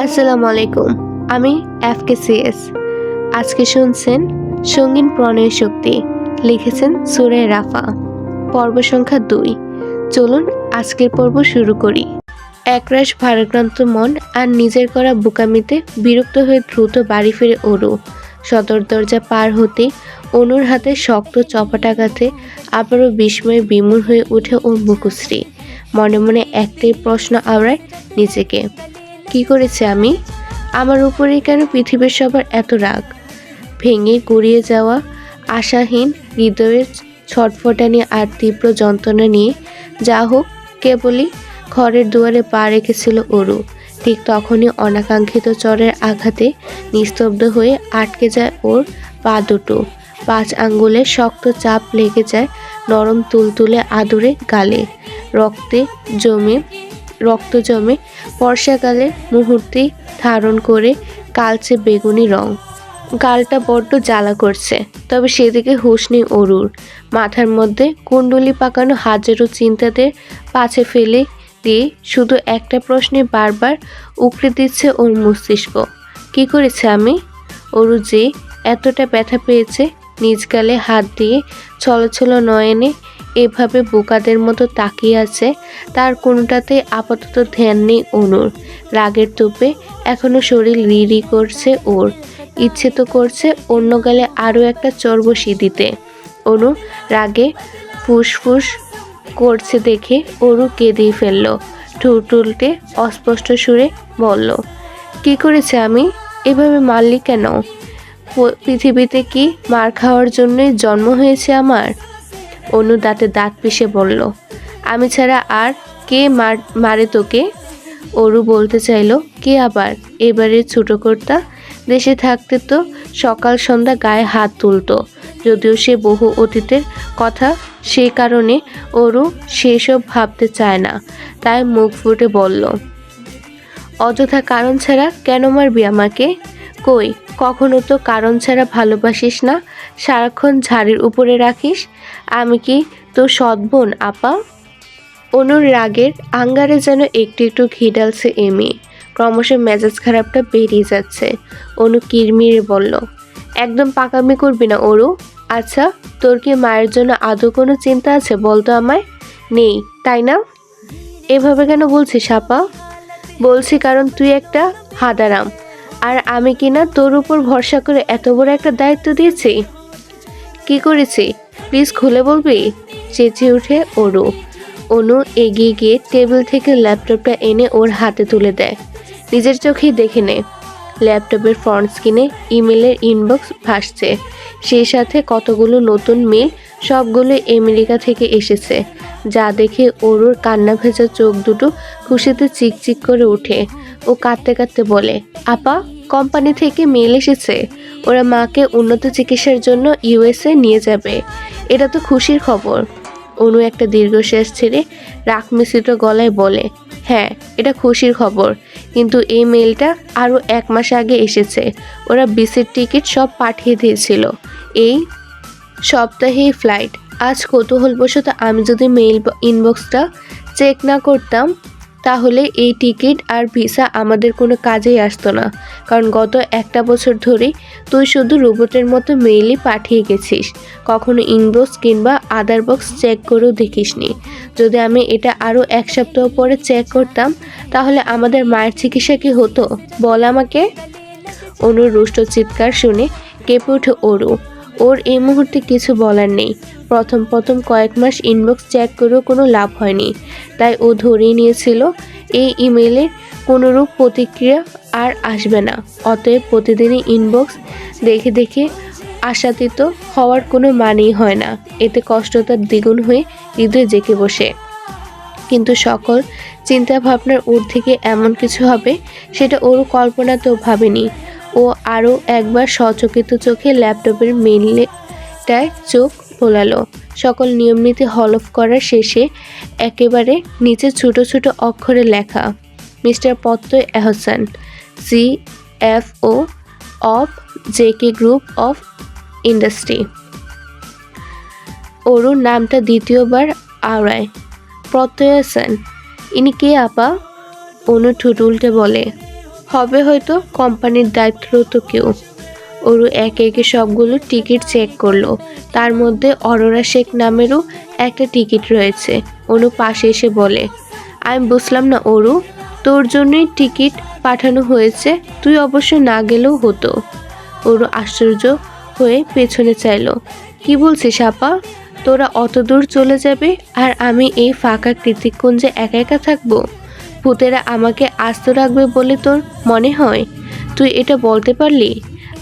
আসসালামু আলাইকুম। আমি FKCS। আজকে শুনছেন সঙ্গীন প্রণয় শক্তি, লিখেছেন সূরা রাফা, পর্ব সংখ্যা 2। চলুন আজকের পর্ব শুরু করি। একরাশ ভারাক্রান্ত মন আর নিজের করা বোকামিতে বিরক্ত হয়ে দ্রুত বাড়ি ফিরে অরু। সদর দরজা পার হতে অনুর হাতে শক্ত চপাটাঘাতে আবারও বিস্ময়ে বিমূঢ় হয়ে ওঠে ওর মুখশ্রী। মনে মনে একটাই প্রশ্ন আওড়ায় নিজেকে, কি করেছে আমি? আমার উপরেই কেন পৃথিবীর সবার এত রাগ? ভেঙে গুড়িয়ে যাওয়া আশাহীন হৃদয়ের ছটফটানি আর তীব্র যন্ত্রণা নিয়ে যা হোক কেবলই ঘরের দুয়ারে পা রেখেছিল অরু। ঠিক তখনই অনাকাঙ্ক্ষিত চরের আঘাতে নিস্তব্ধ হয়ে আটকে যায় ওর পা দুটো। 5 আঙ্গুলে শক্ত চাপ লেগে যায় নরম তুলতুলে আদুরে গালে। রক্ত জমে বর্ষাকালে মুহূর্তেই ধারণ করে কালচে বেগুনি রং। গালটা বড্ড জ্বালা করছে, তবে সেদিকে হুঁশ নেই অরুর। মাথার মধ্যে কুণ্ডলি পাকানো হাজারো চিন্তাদের পাছে ফেলে দিয়ে শুধু একটা প্রশ্নে বারবার উকড়ে দিচ্ছে ওর মস্তিষ্ক, কি করেছে আমি? অরু যে এতটা ব্যথা পেয়েছে, নিজ গালে হাত দিয়ে ছলছল নয়নে এভাবে বোকাদের মতো তাকিয়ে আছে, তার কোনোটাতে আপাতত ধ্যান নেই অনুর। রাগের তোপে এখনো শরীর রিরি করছে ওর। ইচ্ছে তো করছে অন্য গালে আরও একটা চর বসিয়ে দিতে। অনু রাগে ফুসফুস করছে দেখে অরু কেঁদেই ফেলল। ঠোঁট উল্টে অস্পষ্ট সুরে বলল, কি করেছে আমি? এভাবে মারলি কেন? পৃথিবীতে কি মার খাওয়ার জন্যই জন্ম হয়েছে আমার? অনু দাঁতে দাঁত পিষে বলল, আমি ছাড়া আর কে মারে তোকে? অরু বলতে চাইল, কে আবার? এবারে ছোট কর্তা দেশে থাকতে তো সকাল সন্ধ্যা গায়ে হাত তুলতো, যদিও সে বহু অতীতের কথা, সেই কারণে অরু সেসব ভাবতে চায় না। তাই মুখ ফুটে বলল, অযথা কারণ ছাড়া কেন মারবি আমাকে? কই, কখনো তো কারণ ছাড়া ভালোবাসিস না, সারাক্ষণ ঝাড়ির উপরে রাখিস। আমি কি তোর সৎ বোন আপা? অনুর রাগের আঙ্গারে যেন একটু একটু ঘি ডালছে এমি। ক্রমশ মেজাজ খারাপটা বেরিয়ে যাচ্ছে। অনু কিরমিরে বলল, একদম পাকামি করবি না অরু। আচ্ছা, তোর কি মায়ের জন্য আদৌ কোনো চিন্তা আছে বলতো আমায়? নেই তাই না? এভাবে কেন বলছিস আপা? বলছি কারণ তুই একটা হাদারাম, আর আমি কিনা তোর উপর ভরসা করে এত বড় একটা দায়িত্ব দিয়েছি। কি করেছি প্লিজ খুলে বলবি? চেঁচিয়ে উঠে অরু। অনু এগিয়ে গিয়ে টেবিল থেকে ল্যাপটপটা এনে ওর হাতে তুলে দেয়। নিজের চোখেই দেখে নে। ল্যাপটপের ফ্রন্ট স্ক্রিনে ইমেলের ইনবক্স ভাসছে, সেই সাথে কতগুলো নতুন মেল, সবগুলো আমেরিকা থেকে এসেছে। যা দেখে অরুর কান্না ভেজা চোখ দুটো খুশিতে চিকচিক করে ওঠে। ও কাঁদতে কাঁদতে বলে, আপা, কোম্পানি থেকে মেল এসেছে, ওরা মাকে উন্নত চিকিৎসার জন্য USA নিয়ে যাবে। এটা তো খুশির খবর। অনু একটা দীর্ঘশ্বাস ছেড়ে রাগ মিশ্রিত গলায় বলে, হ্যাঁ এটা খুশির খবর, কিন্তু এই মেলটা আরও 1 মাস আগে এসেছে। ওরা বিসির টিকিট সব পাঠিয়ে দিয়েছিল, এই সপ্তাহেই ফ্লাইট। আজ কৌতূহলবশত আমি যদি মেইল ইনবক্সটা চেক না করতাম, তাহলে এই টিকিট আর ভিসা আমাদের কোনো কাজেই আসতো না। কারণ গত 1টা বছর ধরেই তুই শুধু রোবটের মতো মেইলই পাঠিয়ে গেছিস, কখনো ইনবক্স কিংবা আদার বক্স চেক করেও দেখিসনি। যদি আমি এটা আরও 1 সপ্তাহ পরে চেক করতাম, তাহলে আমাদের মায়ের চিকিৎসা কি হতো বল আমাকে? অনুর রুষ্ট চিৎকার শুনে কেঁপে ওঠে অরু। ওর এই মুহূর্তে কিছু বলার নেই। প্রথম কয়েক মাস ইনবক্স চেক করেও কোনো লাভ হয়নি, তাই ও ধরেই নিয়েছিল এই ইমেলের কোনোরূপ প্রতিক্রিয়া আর আসবে না। অতএব প্রতিদিনই ইনবক্স দেখে দেখে আশাতীত হওয়ার কোনো মানেই হয় না। এতে কষ্ট তার দ্বিগুণ হয়ে হৃদয়ে জেঁকে বসে। কিন্তু সকল চিন্তা ভাবনার ঊর্ধ্বে থেকে এমন কিছু হবে, সেটা ওর কল্পনাতেও ভাবেনি। ও আরও একবার সচকিত চোখে ল্যাপটপের মেইলটায় চোখ বোলালো। সকল নিয়মনীতি হলফ করার শেষে একেবারে নিচে ছোট ছোট অক্ষরে লেখা, mister Pratyay Ahsan, CFO of JK group of industry. অরুর নামটা দ্বিতীয়বার আওড়ায়। প্রত্যয় আহসান, ইনি কে আপা? অনু ঠোঁট উল্টে বলে, হবে হয়তো কোম্পানির দায়িত্বরত কেউ। ওরু একে একে সবগুলো টিকিট চেক করলো। তার মধ্যে অরোরা শেখ নামেরও একটা টিকিট রয়েছে। অনু পাশে এসে বলে, আমি বুঝলাম না অরু, তোর জন্যই টিকিট পাঠানো হয়েছে, তুই অবশ্য না গেলেও হতো। ওরু আশ্চর্য হয়ে পেছনে চাইলো। কি বলছিস আপা? তোরা অত দূর চলে যাবে আর আমি এই ফাঁকা কৃতিকুঞ্জে একা একা থাকবো? ভূতেরা আমাকে আস্ত রাখবে বলে তোর মনে হয়? তুই এটা বলতে পারলি?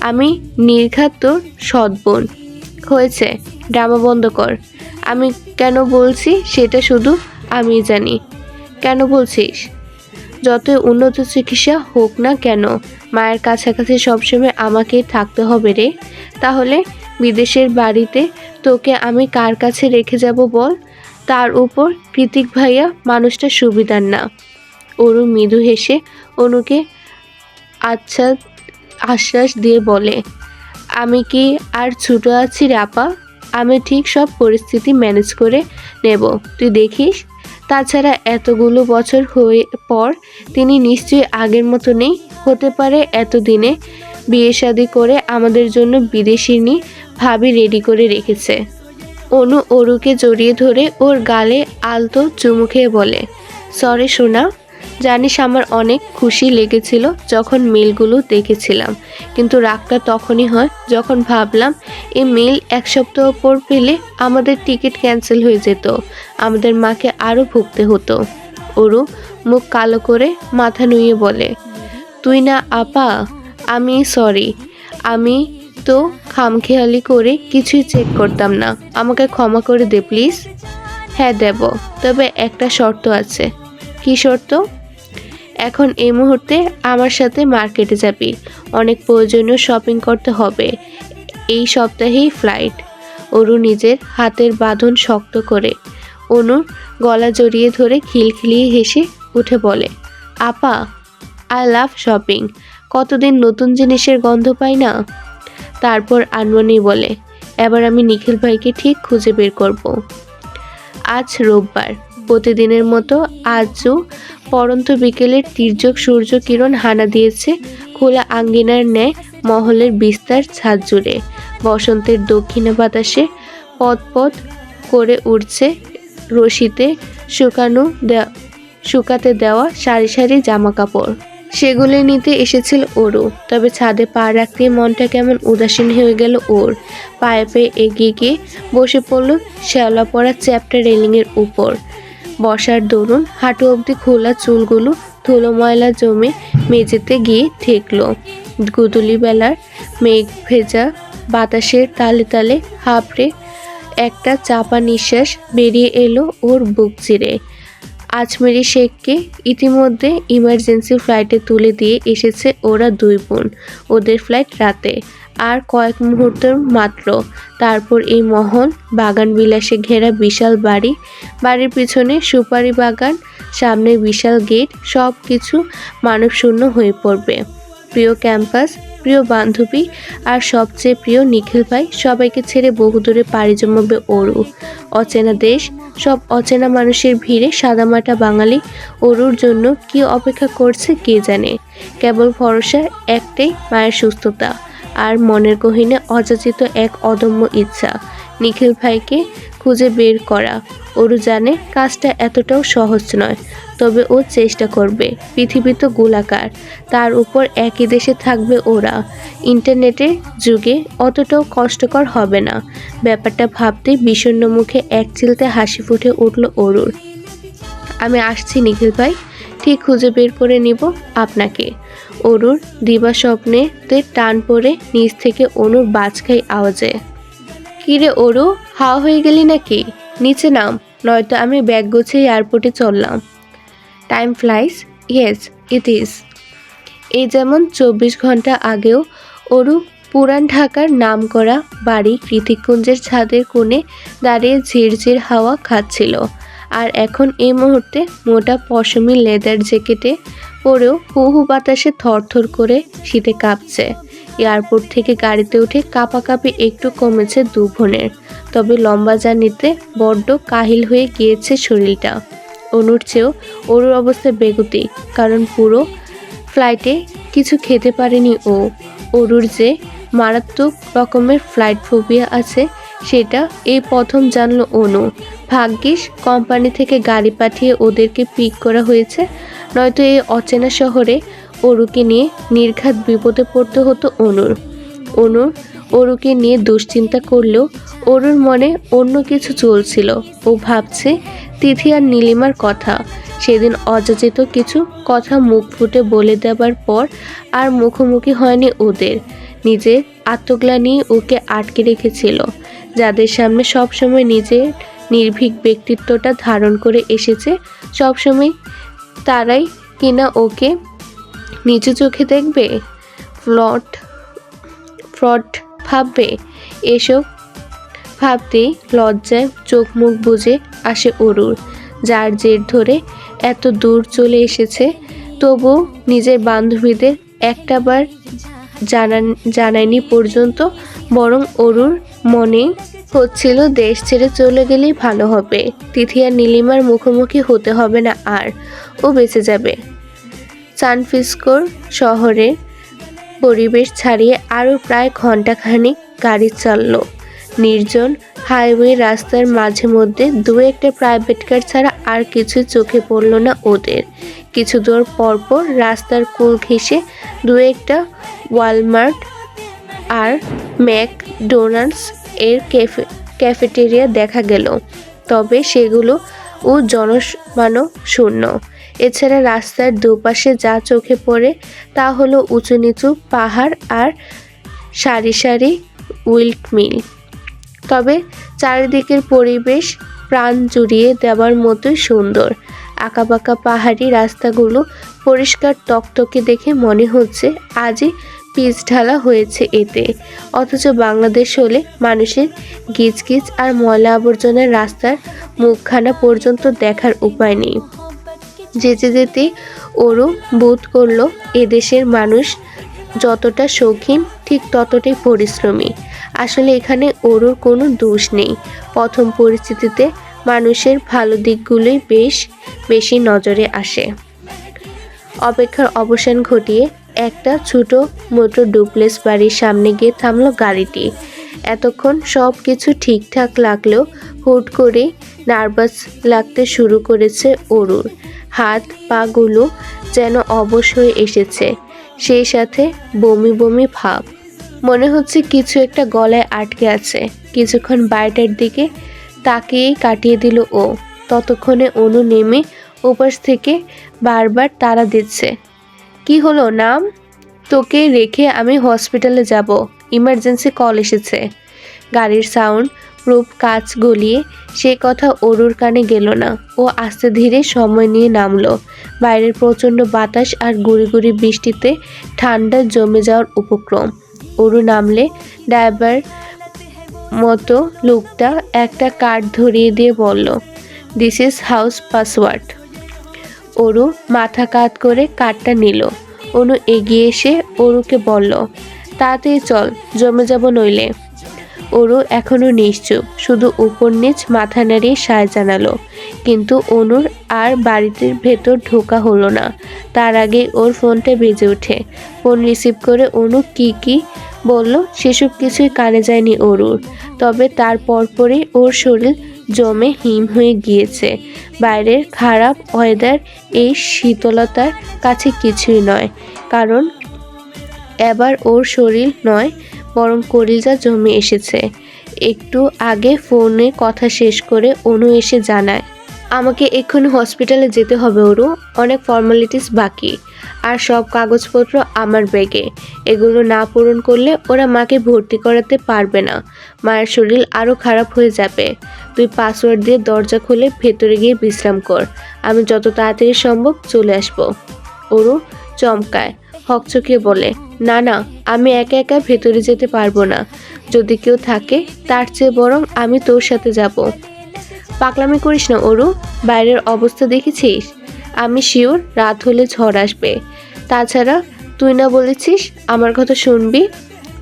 আমি নির্ঘাত তোর সৎ বোন। হয়েছে, ড্রামা বন্ধ কর। আমি কেন বলছি সেটা শুধু আমি জানি। কেন বলছিস? যতই উন্নত চিকিৎসা হোক না কেন, মায়ের কাছাকাছি সবসময় আমাকেই থাকতে হবে রে। তাহলে বিদেশের বাড়িতে তোকে আমি কার কাছে রেখে যাব বল? তার উপর কৃতিক ভাইয়া মানুষটা সুবিধার না। অরু মৃদু হেসে অনুকে আচ্ছা আশ্বাস দিয়ে বলে, আমি কি আর ছোট আছি রে আপা? আমি ঠিক সব পরিস্থিতি ম্যানেজ করে নেব, তুই দেখিস। তাছাড়া এতগুলো বছর হয়ে পর তিনি নিশ্চয়ই আগের মতো নেই। হতে পারে এতদিনে বিয়ে শাদী করে আমাদের জন্য বিদেশিনী ভাবি রেডি করে রেখেছে। অনু অরুকে জড়িয়ে ধরে ওর গালে আলতো চুমু খেয়ে বলে, সরি সোনা, জানিস আমার অনেক খুশি লেগেছিল যখন মেলগুলো দেখেছিলাম, কিন্তু রাগটা তখনই হয় যখন ভাবলাম এই মেল এক সপ্তাহ পর পেলে আমাদের টিকিট ক্যান্সেল হয়ে যেত, আমাদের মাকে আরও ভুগতে হতো। ওরু মুখ কালো করে মাথা নুইয়ে বলে, তুই না আপা, আমি সরি, আমি তো খামখেয়ালি করে কিছুই চেক করতাম না, আমাকে ক্ষমা করে দে প্লিজ। হ্যাঁ দেব, তবে একটা শর্ত আছে। কি শর্ত? এখন এই মুহূর্তে আমার সাথে মার্কেটে যাবি, অনেক প্রয়োজনীয় শপিং করতে হবে, এই সপ্তাহেই ফ্লাইট। অরু নিজের হাতের বাঁধন শক্ত করে অনুর গলা জড়িয়ে ধরে খিলখিলিয়ে হেসে উঠে বলে, আপা, আই লাভ শপিং, কতদিন নতুন জিনিসের গন্ধ পাই না। তারপর আনমনি বলে, এবার আমি নিখিল ভাইকে ঠিক খুঁজে বের করব। আজ রোববার, প্রতিদিনের মতো আজও পরন্ত বিকেলের তির্যক সূর্য কিরণ হানা দিয়েছে খোলা আঙ্গিনার ন্যায় মহলের বিস্তার ছাদ জুড়ে। বসন্তের দক্ষিণা বাতাসে পদপদ করে উঠছে রশিতে শুকাতে দেওয়া সারি সারি জামা কাপড়। সেগুলো নিতে এসেছিল ওরও, তবে ছাদে পা রাখতেই মনটা কেমন উদাসীন হয়ে গেল ওর। পায়ে পেয়ে এগিয়ে গিয়ে বসে পড়ল শ্যাওলা পড়া চ্যাপ্টা রেলিংয়ের উপর। বসার দরুন হাঁটু অবধি খোলা চুলগুলো ধুলো ময়লা জমে মেঝেতে গিয়ে ঠেকল। গুদুলি বেলার মেঘ ভেজা বাতাসের তালে তালে হাঁপড়ে একটা চাপা নিঃশ্বাস বেরিয়ে এলো ওর বুক চিরে। আজমেরি শেখকে ইতিমধ্যে ইমার্জেন্সি ফ্লাইটে তুলে দিয়ে এসেছে ওরা দুই বোন। ওদের ফ্লাইট রাতে, আর কয়েক মুহূর্তের মাত্র। তারপর এই মহল বাগান বিলাসে ঘেরা বিশাল বাড়ি, বাড়ির পিছনে সুপারি বাগান, সামনে বিশাল গেট, সব কিছু মানবশূন্য হয়ে পড়বে। প্রিয় ক্যাম্পাস, প্রিয় বান্ধবী আর সবচেয়ে প্রিয় নিখিল ভাই, সবাইকে ছেড়ে বহুদূরে পাড়ি জমাবে ওরু। অচেনা দেশ, সব অচেনা মানুষের ভিড়ে সাদামাটা বাঙালি ওরুর জন্য কি অপেক্ষা করছে কে জানে। কেবল ভরসা একটাই, মায়ের সুস্থতা আর মনের গহীনে অযাচিত এক অদম্য ইচ্ছা, নিখিল ভাইকে খুঁজে বের করা। ওরু জানে কাজটা এতটাও সহজ নয়, তবে ও চেষ্টা করবে। পৃথিবী তো গোলাকার, তার উপর একই দেশে থাকবে ওরা। ইন্টারনেটের যুগে অতটাও কষ্টকর হবে না। ব্যাপারটা ভাবতেই বিষণ্ণ মুখে এক চিলতে হাসি ফুটে উঠল ওরুর। আমি আসছি নিখিল ভাই, ঠিক খুঁজে বের করে নিব আপনাকে। অরুর দিবা স্বপ্নেতে টান পড়ে নিচ থেকে অনুর বাজখাই আওয়াজে। কিরে অরু, হাওয়া হয়ে গেলি নাকি? নিচে নাম, নয়তো আমি ব্যাগ গুছিয়ে এয়ারপোর্টে চললাম। Time flies, yes it is. এই যেমন 24 ঘন্টা আগেও অরু পুরান ঢাকার নামকরা বাড়ি কৃতিকুঞ্জের ছাদের কোণে দাঁড়িয়ে ঝিরঝির হাওয়া খাচ্ছিল, আর এখন এই মুহূর্তে মোটা পশমি লেদার জ্যাকেটে পরেও হু হু বাতাসে থরথর করে শীতে কাঁপছে। এয়ারপোর্ট থেকে গাড়িতে উঠে কাঁপাকাঁপি একটু কমেছে দু বোনের, তবে লম্বা জার্নিতে বড্ড কাহিল হয়ে গিয়েছে শরীরটা। অনুর চেয়েও অরুর অবস্থা বেগতিক, কারণ পুরো ফ্লাইটে কিছু খেতে পারেনি ও। অরুর যে মারাত্মক রকমের ফ্লাইট ফোবিয়া আছে সেটা এই প্রথম জানলো অনু। ভাগ্যিস কোম্পানি থেকে গাড়ি পাঠিয়ে ওদেরকে পিক করা হয়েছে, নয়তো এই অচেনা শহরে অরুকে নিয়ে নির্ঘাত বিপদে পড়তে হতো অনুর অরুকে নিয়ে দুশ্চিন্তা করলেও অরুর মনে অন্য কিছু চলছিল। ও ভাবছে তিথি আর নীলিমার কথা। সেদিন অযাচিত কিছু কথা মুখ ফুটে বলে দেবার পর আর মুখোমুখি হয়নি ওদের। নিজের আত্মগ্লানি ওকে আটকে রেখেছিল। যাদের সামনে সবসময় নিজের নির্ভীক ব্যক্তিত্বটা ধারণ করে এসেছে, সবসময় তারাই কিনা ওকে নিচু চোখে দেখবে, ফ্রড ভাববে। এসব ভাবতেই লজ্জায় চোখ মুখ বুজে আসে অরুর। যার জের ধরে এত দূর চলে এসেছে, তবু নিজের বান্ধবীদের একটাবার জানায়নি পর্যন্ত। বরং অরুর মনে হচ্ছিল দেশ ছেড়ে চলে গেলেই ভালো হবে। তিথি আর নীলিমার মুখোমুখি হতে হবে না আর, ও বেঁচে যাবে। সানফ্রান্সিসকোর শহরে পরিবেশ ছাড়িয়ে আরও প্রায় ঘন্টাখানিক গাড়ি চলল। নির্জন হাইওয়ে রাস্তার মাঝে মধ্যে দু একটা প্রাইভেট কার ছাড়া আর কিছু চোখে পড়ল না ওদের। কিছু দূর পরপর রাস্তার কোল ঘেঁষে দু একটা ওয়ালমার্ট আর ম্যাকডোনাল্ডস এর ক্যাফেটেরিয়া দেখা গেল, তবে সেগুলো ও জনমানব শূন্য। এছাড়া রাস্তার দুপাশে যা চোখে পড়ে তা হলো উঁচু নিচু পাহাড় আর সারি সারি উইন্ডমিল। তবে চারিদিকের পরিবেশ প্রাণ জুড়িয়ে দেওয়ার মতোই সুন্দর। আঁকাবাঁকা পাহাড়ি রাস্তাগুলো পরিষ্কার টকটকে দেখে মনে হচ্ছে আজই পিচ ঢালা হয়েছে এতে। অথচ বাংলাদেশ হলে মানুষের গিজগিজ আর ময়লা আবর্জনার রাস্তার মুখখানা পর্যন্ত দেখার উপায় নেই। যেতে যেতে ওরও বোধ করলো এদেশের মানুষ যতটা শৌখিন ঠিক ততটাই পরিশ্রমী। আসলে এখানে ওরও কোনো দোষ নেই। প্রথম পরিস্থিতিতে মানুষের ভালো দিকগুলোই বেশি নজরে আসে। অপেক্ষার অবসান ঘটিয়ে একটা ছোট মোটো ডুপ্লেক্স বাড়ির সামনে গিয়ে থামলো গাড়িটি। এতক্ষণ সব কিছু ঠিকঠাক লাগলেও হুট করে নার্ভাস লাগতে শুরু করেছে অরুর। হাত পাগুলো যেন অবশ হয়ে এসেছে, সেই সাথে বমি বমি ভাব। মনে হচ্ছে কিছু একটা গলায় আটকে আছে। কিছুক্ষণ বাইরেটার দিকে তাকিয়েই কাটিয়ে দিল ও। ততক্ষণে অনু নেমে ওপাশ থেকে বারবার তাড়া দিচ্ছে। কি হলো নাম? তোকে রেখে আমি হসপিটালে যাব, ইমার্জেন্সি কল এসেছে। গাড়ির সাউন্ড প্রুফ কাঁচ গলিয়ে সে কথা অরুর কানে গেল না। ও আস্তে ধীরে সময় নিয়ে নামলো। বাইরের প্রচণ্ড বাতাস আর গুড়ি গুড়ি বৃষ্টিতে ঠান্ডা জমে যাওয়ার উপক্রম। অরু নামলে ড্রাইভার মতো লোকটা একটা কার্ড ধরিয়ে দিয়ে বলল, this is house password. Aru মাথা কাত করে কার্ডটা নিল। অনু এগিয়ে এসে অরুকে বলল, তাড়াতাড়ি চল, জমে যাব নইলে। অরু এখনো নিশ্চুপ, শুধু উপর নিচ মাথা নাড়িয়ে সায় জানালো। কিন্তু অনুর আর বাড়িতে ভেতর ঢোকা হলো না। তার আগে ওর ফোনটা বেজে ওঠে। ফোন রিসিভ করে অনু কি বলল সেসব কিছুই কানে যায়নি অরুর। তবে তার পরপরই ওর শরীর জমে হিম হয়ে গিয়েছে। বাইরের খারাপ ওয়েদার এই শীতলতার কাছে কিছুই নয়, কারণ এবার ওর শরীর নয় বরং কলিজা জমে এসেছে। একটু আগে ফোনে কথা শেষ করে অনু এসে জানায়, আমাকে এক্ষুনি হসপিটালে যেতে হবে অরু, অনেক ফর্মালিটিস বাকি, আর সব কাগজপত্র আমার ব্যাগে। এগুলো না পূরণ করলে ওরা মাকে ভর্তি করাতে পারবে না। মায়ের শরীর আরও খারাপ হয়ে যাবে। তুই পাসওয়ার্ড দিয়ে দরজা খুলে ভেতরে গিয়ে বিশ্রাম কর, আমি যত তাড়াতাড়ি সম্ভব চলে আসব। অরু চমকায়, হকচকিয়ে বলে, না না, আমি একা একা ভেতরে যেতে পারবো না। যদি কেউ থাকে তার চেয়ে বরং আমি তোর সাথে যাব। পাগলামি করিস না অরু, বাইরের অবস্থা দেখেছিস? আমি শিওর রাত হলে ঝড় আসবে। তাছাড়া তুই না বলেছিস আমার কথা শুনবি?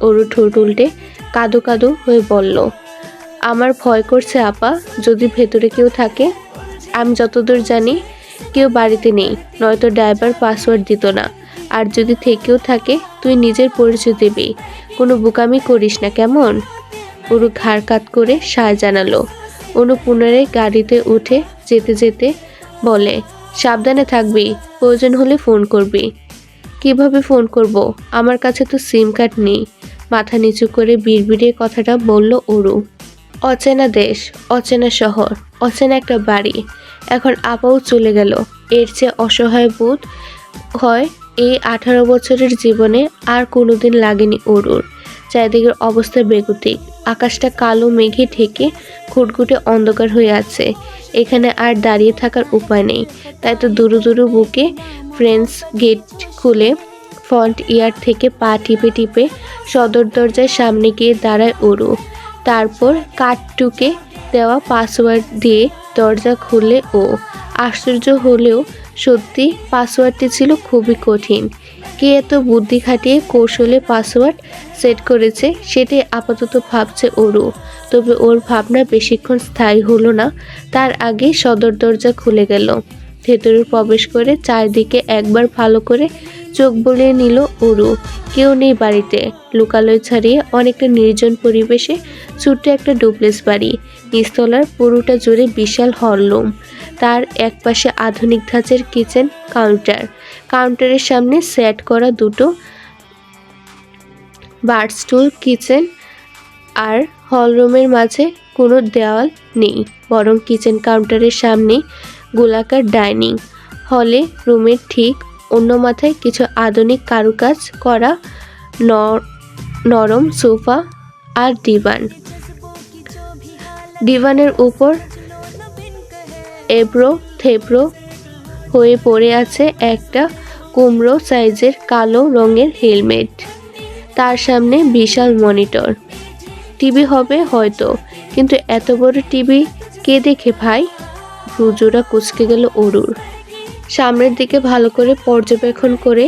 অরু ঠোঁট উল্টে কাঁদো কাঁদো হয়ে বলল, আমার ভয় করছে আপা, যদি ভেতরে কেউ থাকে। আমি যতদূর জানি কেউ বাড়িতে নেই, নয়তো ড্রাইভার পাসওয়ার্ড দিত না। আর যদি থেকেও থাকে তুই নিজের পরিচয় দিবি, কোনো বোকামি করিস না কেমন? অরু ঘাড় কাত করে সায় জানালো। অনু পুনরায় গাড়িতে উঠে যেতে যেতে বলে, সাবধানে থাকবি, প্রয়োজন হলে ফোন করবি। কিভাবে ফোন করব? আমার কাছে তো সিম কার্ড নেই, মাথা নিচু করে বিড়বিড়িয়ে কথাটা বলল অরু। অচেনা দেশ, অচেনা শহর, অচেনা একটা বাড়ি, এখন আপাও চলে গেল। এর চেয়ে অসহায় বোধ হয় এই 18 বছরের জীবনে আর কোনোদিন লাগেনি অরুর। চারিদিকের অবস্থা বেগতিক, আকাশটা কালো মেঘে ঢেকে ঘুটঘুটে অন্ধকার হয়ে আছে। এখানে আর দাঁড়িয়ে থাকার উপায় নেই, তাই তো দুরু দুরু বুকে ফ্রেন্ডস গেট খুলে ফ্রন্ট ইয়ার থেকে পা টিপে টিপে সদর দরজার সামনে গিয়ে দাঁড়ায় অরু। তারপর কাঠটুকে দেওয়া পাসওয়ার্ড দিয়ে দরজা খুলে ও। আশ্চর্য হলেও সত্যি পাসওয়ার্ডটি ছিল খুবই কঠিন। কে এত বুদ্ধি খাটিয়ে কৌশলে পাসওয়ার্ড সেট করেছে সেটাই আপাতত ভাবছে অরু। তবে ওর ভাবনা বেশিক্ষণ স্থায়ী হলো না, তার আগে সদর দরজা খুলে গেল। ভেতরে প্রবেশ করে চারদিকে একবার ভালো করে চোখ বুলিয়ে নিল অরু। কেউ নেই বাড়িতে, লোকালয় ছাড়িয়ে অনেকটা নির্জন পরিবেশে ছোট্ট একটা ডুপ্লেক্স বাড়ি। নিচতলার পুরোটা জুড়ে বিশাল হলরুম, তার একপাশে আধুনিক ধাঁচের কিচেন কাউন্টার, কাউন্টারের সামনে সেট করা দুটো বারস্টুল। কিচেন আর হলরুমের মাঝে কোনো দেওয়াল নেই, বরং কিচেন কাউন্টারের সামনে গোলাকার ডাইনিং হলে রুমের ঠিক অন্য মাথায় কিছু আধুনিক কারুকাজ করা নরম সোফা আর ডিভানের উপর এবড়ো থেবড়ো হয়ে পড়ে আছে একটা কুমড়ো সাইজের কালো রঙের হেলমেট। তার সামনে বিশাল মনিটর। টিভি হবে হয়তো, কিন্তু এত বড় টিভি কে দেখে ভাই? ভ্রুজোড়া কুঁচকে গেল অরুর। সামনের দিকে ভালো করে পর্যবেক্ষণ করে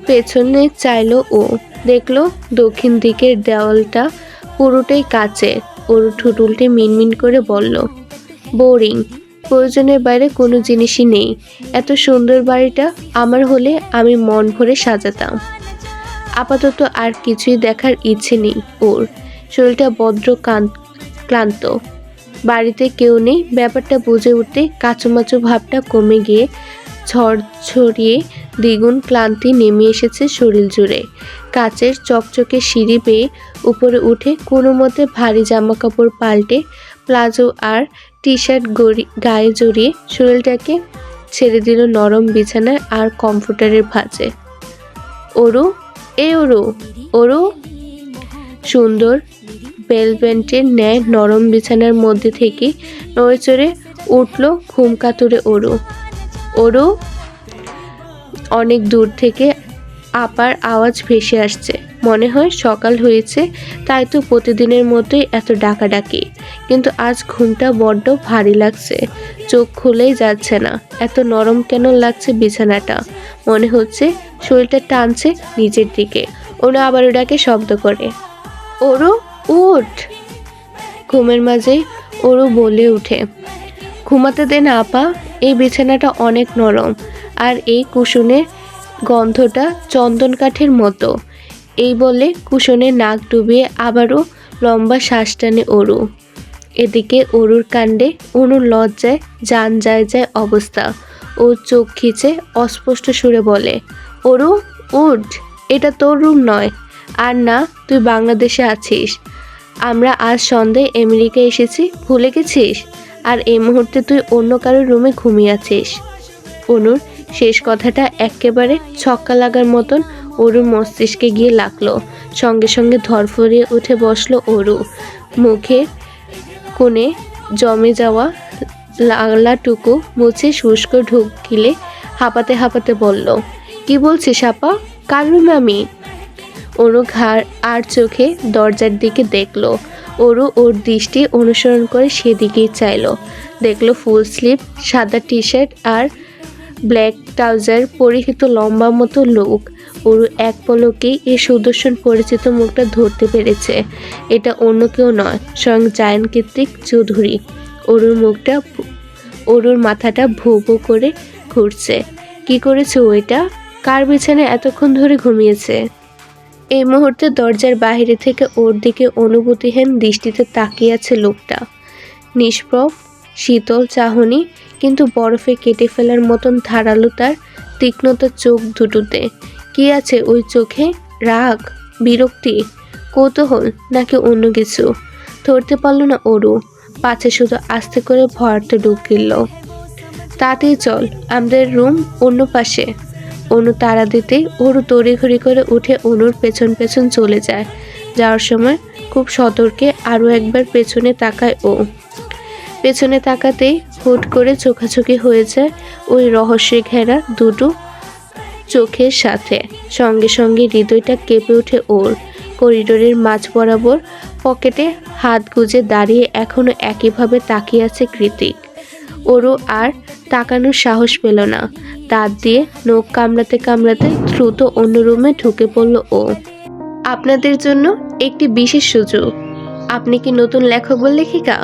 পেছনে চাইলো ও। দেখলো দক্ষিণ দিকের দেওয়ালটা পুরোটাই কাচের। অরু ঠোঁট উল্টে মিনমিন করে বলল, বোরিং, প্রয়োজনের বাইরে কোনো জিনিসই নেই। এত সুন্দর বাড়িটা আমার হলে আমি মন ভরে সাজাতাম। আপাতত আর কিছুই দেখার ইচ্ছে নেই ওর। শরীরটা বড্ড ক্লান্ত। বাড়িতে কেউ নেই ব্যাপারটা বুঝে উঠতে কাচুমাচু ভাবটা কমে গিয়ে ছড়িয়ে দ্বিগুণ ক্লান্তি নেমে এসেছে শরীর জুড়ে। কাচের চকচকে সিঁড়ি বেয়ে উপরে উঠে কোনো মতে ভারী জামা কাপড় পাল্টে প্লাজো আর টি শার্ট গায়ে জড়িয়ে শরীরটাকে ছেড়ে দিল নরম বিছানায় আর কমফোর্টারের ভাঁজে। অরু, অরু। সুন্দর বেলভেটের ন্যায় নরম বিছানার মধ্যে থেকে নড়েচড়ে উঠল ঘুমকাতুরে অরু। অনেক দূর থেকে আপার আওয়াজ ভেসে আসছে। মনে হয় সকাল হয়েছে, তাই তো প্রতিদিনের মতোই এত ডাকাডাকি। কিন্তু আজ ঘুমটা বড্ড ভারী লাগছে, চোখ খুলেই যাচ্ছে না। এত নরম কেন লাগছে বিছানাটা? মনে হচ্ছে শরীরটা টানছে নিচের দিকে। ওরা আবারও ডাকে শব্দ করে, অরু উঠ। ঘুমের মাঝেই অরু বলে উঠে, ঘুমাতে দে না আপা, এই বিছানাটা অনেক নরম আর এই কুশনের গন্ধটা চন্দন কাঠের মতো। এই বলে কুশনে নাক ডুবিয়ে আবারও লম্বা শ্বাস টানে অরু। এদিকে অরুর কাণ্ডে অনুর লজ্জায় জান যায় যায় অবস্থা। ও চোখ খিচে অস্পষ্ট সুরে বলে, অরু উঠ, এটা তোর রুম নয়। আর না, তুই বাংলাদেশে আছিস, আমরা আজ সন্ধ্যায় আমেরিকা এসেছি, ভুলে গেছিস? আর এই মুহূর্তে তুই অন্য কারোর রুমে ঘুমিয়ে আছিস। অনুর শেষ কথাটা একেবারে ছক্কা লাগার মতন অরুর মস্তিষ্কে গিয়ে লাগলো। সঙ্গে সঙ্গে ধরফরিয়ে উঠে বসলো অরু। মুখের কোণে জমে যাওয়া লালাটুকু মুছে শুষ্ক ঢোক গিলে হাঁপাতে হাঁপাতে বলল, কি বলছিস আপা? কার রুমে আমি? অনু ঘাড় আর চোখে দরজার দিকে দেখলো। অরু ওর দৃষ্টি অনুসরণ করে সেদিকেই চাইলো। দেখলো ফুল স্লিভ সাদা টি শার্ট আর ব্ল্যাক ট্রাউজার পরিহিত লম্বা মতো লোক। অরু এক পলকেই এই সুদর্শন পরিচিত মুখটা ধরতে পেরেছে। এটা অন্য কেউ নয়, স্বয়ং জায়ান কৃত্তিক চৌধুরী। অরুর মাথাটা ভো ভো করে ঘুরছে। কি করেছে ওইটা? কার বিছানায় এতক্ষণ ধরে ঘুমিয়েছে। এই মুহূর্তে দরজার বাইরে থেকে ওর দিকে অনুভূতিহীন দৃষ্টিতে তাকিয়ে আছে লোকটা। নিষ্প্রভ শীতল চাহনি, কিন্তু বরফে কেটে ফেলার মতন ধারালো তার তীক্ষ্ণতা চোখ দুটোতে। কি আছে ওই চোখে? রাগ, বিরক্তি, কৌতূহল, নাকি অন্য কিছু? ধরতে পারল না অরু। পাছে শুধু আস্তে করে ভয়ার্থ ঢুক গেল। তাতেই চল, আমাদের রুম অন্য পাশে। অনু তাড়া দিতেই অরু তড়িঘড়ি করে উঠে অনুর পেছন পেছন চলে যায়। যাওয়ার সময় খুব সতর্কে আরও একবার পেছনে তাকায় ও। পেছনে তাকাতেই হুট করে চোখাচোখি হয়ে যায় ওই রহস্যে ঘেরা দুটো চোখের সাথে। সঙ্গে সঙ্গে হৃদয়টা কেঁপে ওঠে ওর। করিডোরের মাঝ বরাবর পকেটে হাত গুজে দাঁড়িয়ে এখনো একইভাবে তাকিয়ে আছে কৃতিক। ওরও আর তাকানোর সাহস পেল না। দাঁত দিয়ে নখ কামড়াতে কামড়াতে দ্রুত অন্য রুমে ঢুকে পড়ল ও। আপনাদের জন্য একটি বিশেষ সুযোগ। আপনি কি নতুন লেখক বা লেখিকা?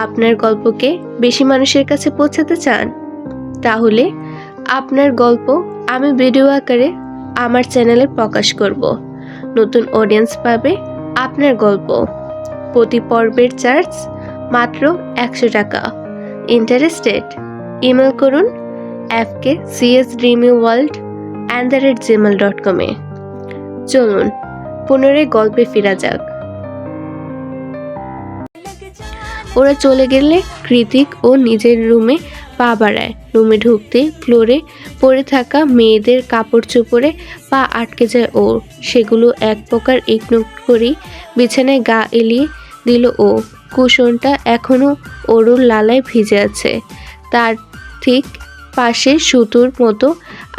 আপনার গল্পকে বেশি মানুষের কাছে পৌঁছাতে চান? তাহলে আপনার গল্প আমি ভিডিও আকারে আমার চ্যানেলে প্রকাশ করব। নতুন অডিয়েন্স পাবে আপনার গল্প। প্রতি পর্বের চার্জ মাত্র 100 টাকা। ইন্টারেস্টেড? ইমেল করুন fkcsdreamyworld@gmail.com এ। চলুন পুনরায় গল্পে ফেরা যাক। ওরা চলে গেলে কৃতিক ও নিজের রুমে পা বাড়ায়। রুমে ঢুকতে ফ্লোরে পড়ে থাকা মেয়েদের কাপড় চোপড়ে পা আটকে যায় ওর। সেগুলো এক প্রকার ইগনোর করেই বিছানায় গা এলিয়ে দিল ও। কুশনটা এখনো ওরুর লালায় ভিজে আছে। তার ঠিক পাশে সুতোর মতো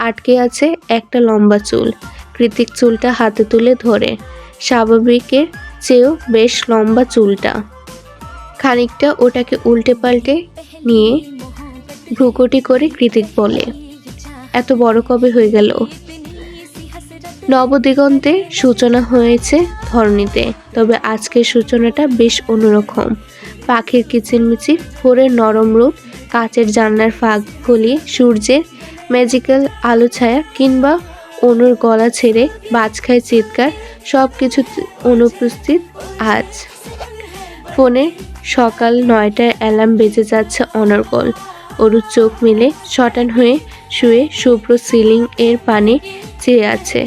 আটকে আছে একটা লম্বা চুল। কৃতিক চুলটা হাতে তুলে ধরে। স্বাভাবিকের চেয়েও বেশ লম্বা চুলটা। খানিকটা ওটাকে উল্টে পাল্টে নিয়ে ভ্রুকুটি করে কৃতিক বলে, এত বড় কবে হয়ে গেল? নবদিগন্তে সূচনা হয়েছে ধরণীতে, তবে আজকের সূচনাটা বেশ অন্যরকম। পাখির কিচিরমিচির, ভোরের নরম রোদ, কাচের জানলার ফাঁক গলিয়ে সূর্যের ম্যাজিক্যাল আলো ছায়া, কিংবা অনুর গলা ছেড়ে বাজ খায় চিৎকার, সব কিছু অনুপস্থিত আজ। ফোনে সকাল 9টায় অ্যালার্ম বেজে যাচ্ছে অনর্গল। অরুর চোখ মিলে শটান হয়ে শুয়ে শুভ্র সিলিং এর পানে চেয়ে আছে।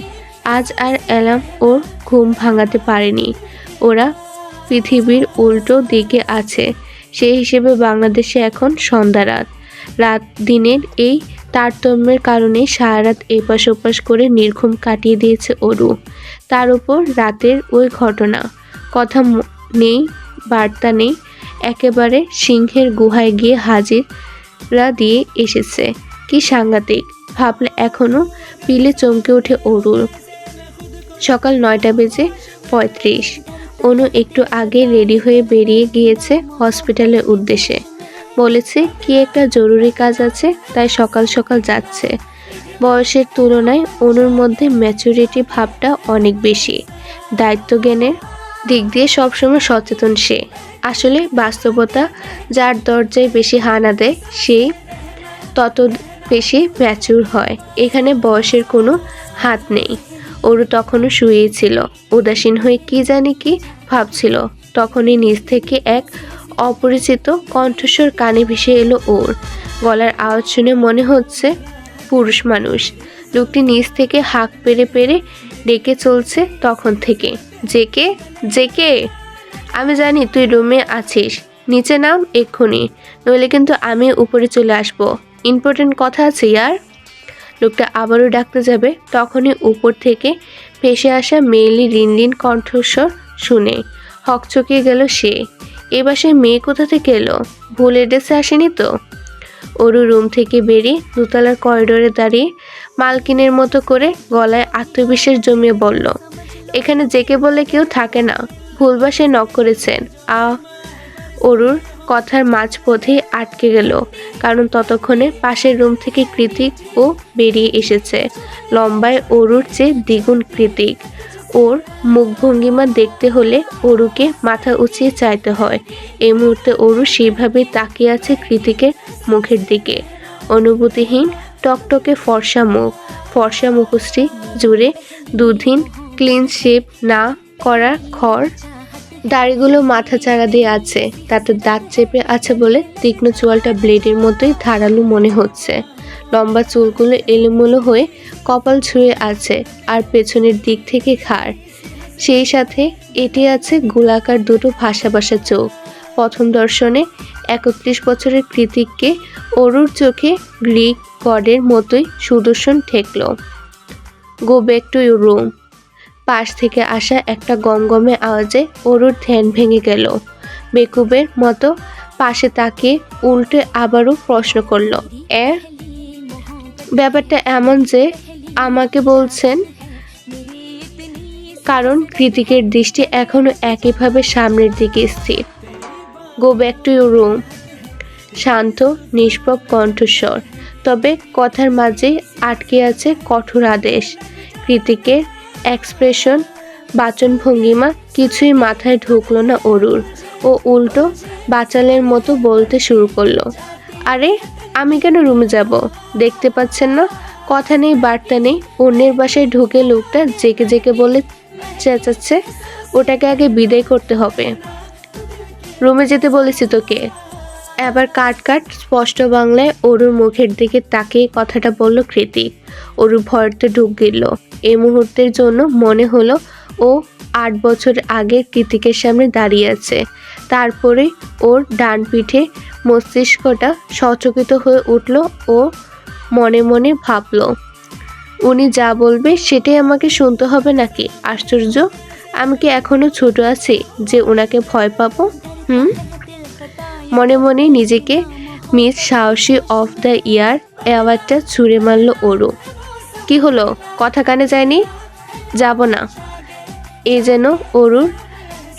আজ আর অ্যালার্ম ওর ঘুম ভাঙাতে পারেনি। ওরা পৃথিবীর উল্টো দিকে আছে। সেই হিসেবে বাংলাদেশে এখন সন্ধ্যা রাত। রাত দিনের এই তারতম্যের কারণে সারা রাত এপাশ ওপাশ করে নির্ঘুম কাটিয়ে দিয়েছে অরু। তার উপর রাতের ওই ঘটনা, কথা নেই, বার্তা নেই, একেবারে সিংহের গুহায় গিয়ে হাজিরা দিয়ে এসেছে। কি সাংঘাতিক! ভাবলে এখনো পিলে চমকে ওঠে অরুর। সকাল 9:35। অনু একটু আগে রেডি হয়ে বেরিয়ে গিয়েছে হসপিটালের উদ্দেশ্যে। বলেছে কি একটা জরুরি কাজ আছে, তাই সকাল সকাল যাচ্ছে। বয়সের তুলনায় অনুর মধ্যে ম্যাচুরিটি ভাবটা অনেক বেশি। দায়িত্বজ্ঞানের দিক দিয়ে সবসময় সচেতন সে। আসলে বাস্তবতা যার দরজায় বেশি হানা দেয় সেই তত বেশি ম্যাচুর হয়। এখানে বয়সের কোনো হাত নেই। ওরও তখনও শুয়েই ছিল, উদাসীন হয়ে কি জানি কি ভাবছিল। তখনই নিচ থেকে এক অপরিচিত কণ্ঠস্বর কানে ভেসে এলো ওর। গলার আওয়াজ শুনে মনে হচ্ছে পুরুষ মানুষ। লোকটি নিচ থেকে হাঁক পেরে পেরে ডেকে চলছে তখন থেকে, জেকে জেকে, আমি জানি তুই রুমে আছিস, নিচে নাম এক্ষুনি, নইলে কিন্তু আমি উপরে চলে আসবো। ইম্পর্টেন্ট কথা আছে ইয়ার। লোকটা আবারও ডাকতে যাবে, তখনই উপর থেকে ভেসে আসা মেয়েলি রিনরিন কণ্ঠস্বর শুনে হকচকিয়ে গেল সে। এ বাসায় মেয়ে কোথা থেকে এলো? ভুল এড্রেসে আসেনি তো? অরু রুম থেকে বেরিয়ে দোতলার করিডোরে দাঁড়িয়ে মালকিনের মতো করে গলায় আত্মবিশ্বাস জমিয়ে বলল, এখানে জেকে বলে কেউ থাকে না, ভুল বাসায় নক করেছেন। অরুর কথার মাঝপথে আটকে গেল, কারণ ততক্ষণে পাশের রুম থেকে কৃতিক ও বেরিয়ে এসেছে। লম্বায় অরুর চেয়ে দ্বিগুণ কৃতিক। ওর মুখভঙ্গিমা দেখতে হলে অরুকে মাথা উঁচিয়ে চাইতে হয়। এই মুহূর্তে অরু সেইভাবেই তাকিয়ে আছে কৃতিকের মুখের দিকে। অনুভূতিহীন টকটকে ফর্সা মুখ, ফর্সা মুখশ্রী জুড়ে দুদিন ক্লিন শেপ না করা খড়, দাড়িগুলো মাথা চাড়া দিয়ে আছে, তাতে দাঁত চেপে আছে বলে তীক্ষ্ণ চোয়ালটা ব্লেডের মতোই ধারালো মনে হচ্ছে। লম্বা চুলগুলো এলোমেলো হয়ে কপাল ছুঁয়ে আছে, আর পেছনের দিক থেকে ঘাড়, সেই সাথে এটি আছে গোলাকার দুটো ভাসা ভাসা চোখ। প্রথম দর্শনে 31 বছরের কৃতিককে অরুর চোখে গ্রিক গডের মতোই সুদর্শন ঠেকল। Go back to your room. পাশ থেকে আসা একটা গমগমে আওয়াজে অরুর ধ্যান ভেঙে গেল। বেকুবের মতো পাশে তাকিয়ে উল্টে আবারও প্রশ্ন করল, ব্যাপারটা এমন যে আমাকে বলছেন? কারণ কৃতিকের দৃষ্টি এখনো একইভাবে সামনের দিকে স্থির। Go back to your room. শান্ত নিষ্পাপ কণ্ঠস্বর, তবে কথার মাঝে আটকে আছে কঠোর আদেশ। কৃতিকের এক্সপ্রেশন, বাচনভঙ্গিমা কিছুই মাথায় ঢুকলো না অরুর। ও উল্টো বাচালের মতো বলতে শুরু করলো, আরে আমি কেন রুমে যাব? দেখতে পাচ্ছেন না কথা নেই বার্তা নেই, অন্যের বাসায় ঢুকে লোকটা জেকে জেকে বলে চেঁচাচ্ছে, ওটাকে আগে বিদায় করতে হবে। রুমে যেতে বলেছি তোকে। এবার কাট কাট স্পষ্ট বাংলায় অরুর মুখের দিকে তাকিয়ে কথাটা বলল কৃতিক। অরু ভয়তে ঢুক গেল। এই মুহূর্তের জন্য মনে হলো ও 8 বছর আগের কৃতিকের সামনে দাঁড়িয়ে আছে। তারপরে ওর ডান পিঠে মস্তিষ্কটা সচকিত হয়ে উঠল ও মনে মনে ভাবল, উনি যা বলবে সেটাই আমাকে শুনতে হবে নাকি? আশ্চর্য, আমি কি এখনো ছোট আছি যে ওনাকে ভয় পাবো? মনে মনে নিজেকে মিস সাহসী অফ দ্য ইয়ার অ্যাওয়ার্ডটা ছুঁড়ে মারল অরু। কি হলো, কথা কানে যায়নি? যাব না। এ যেন অরুর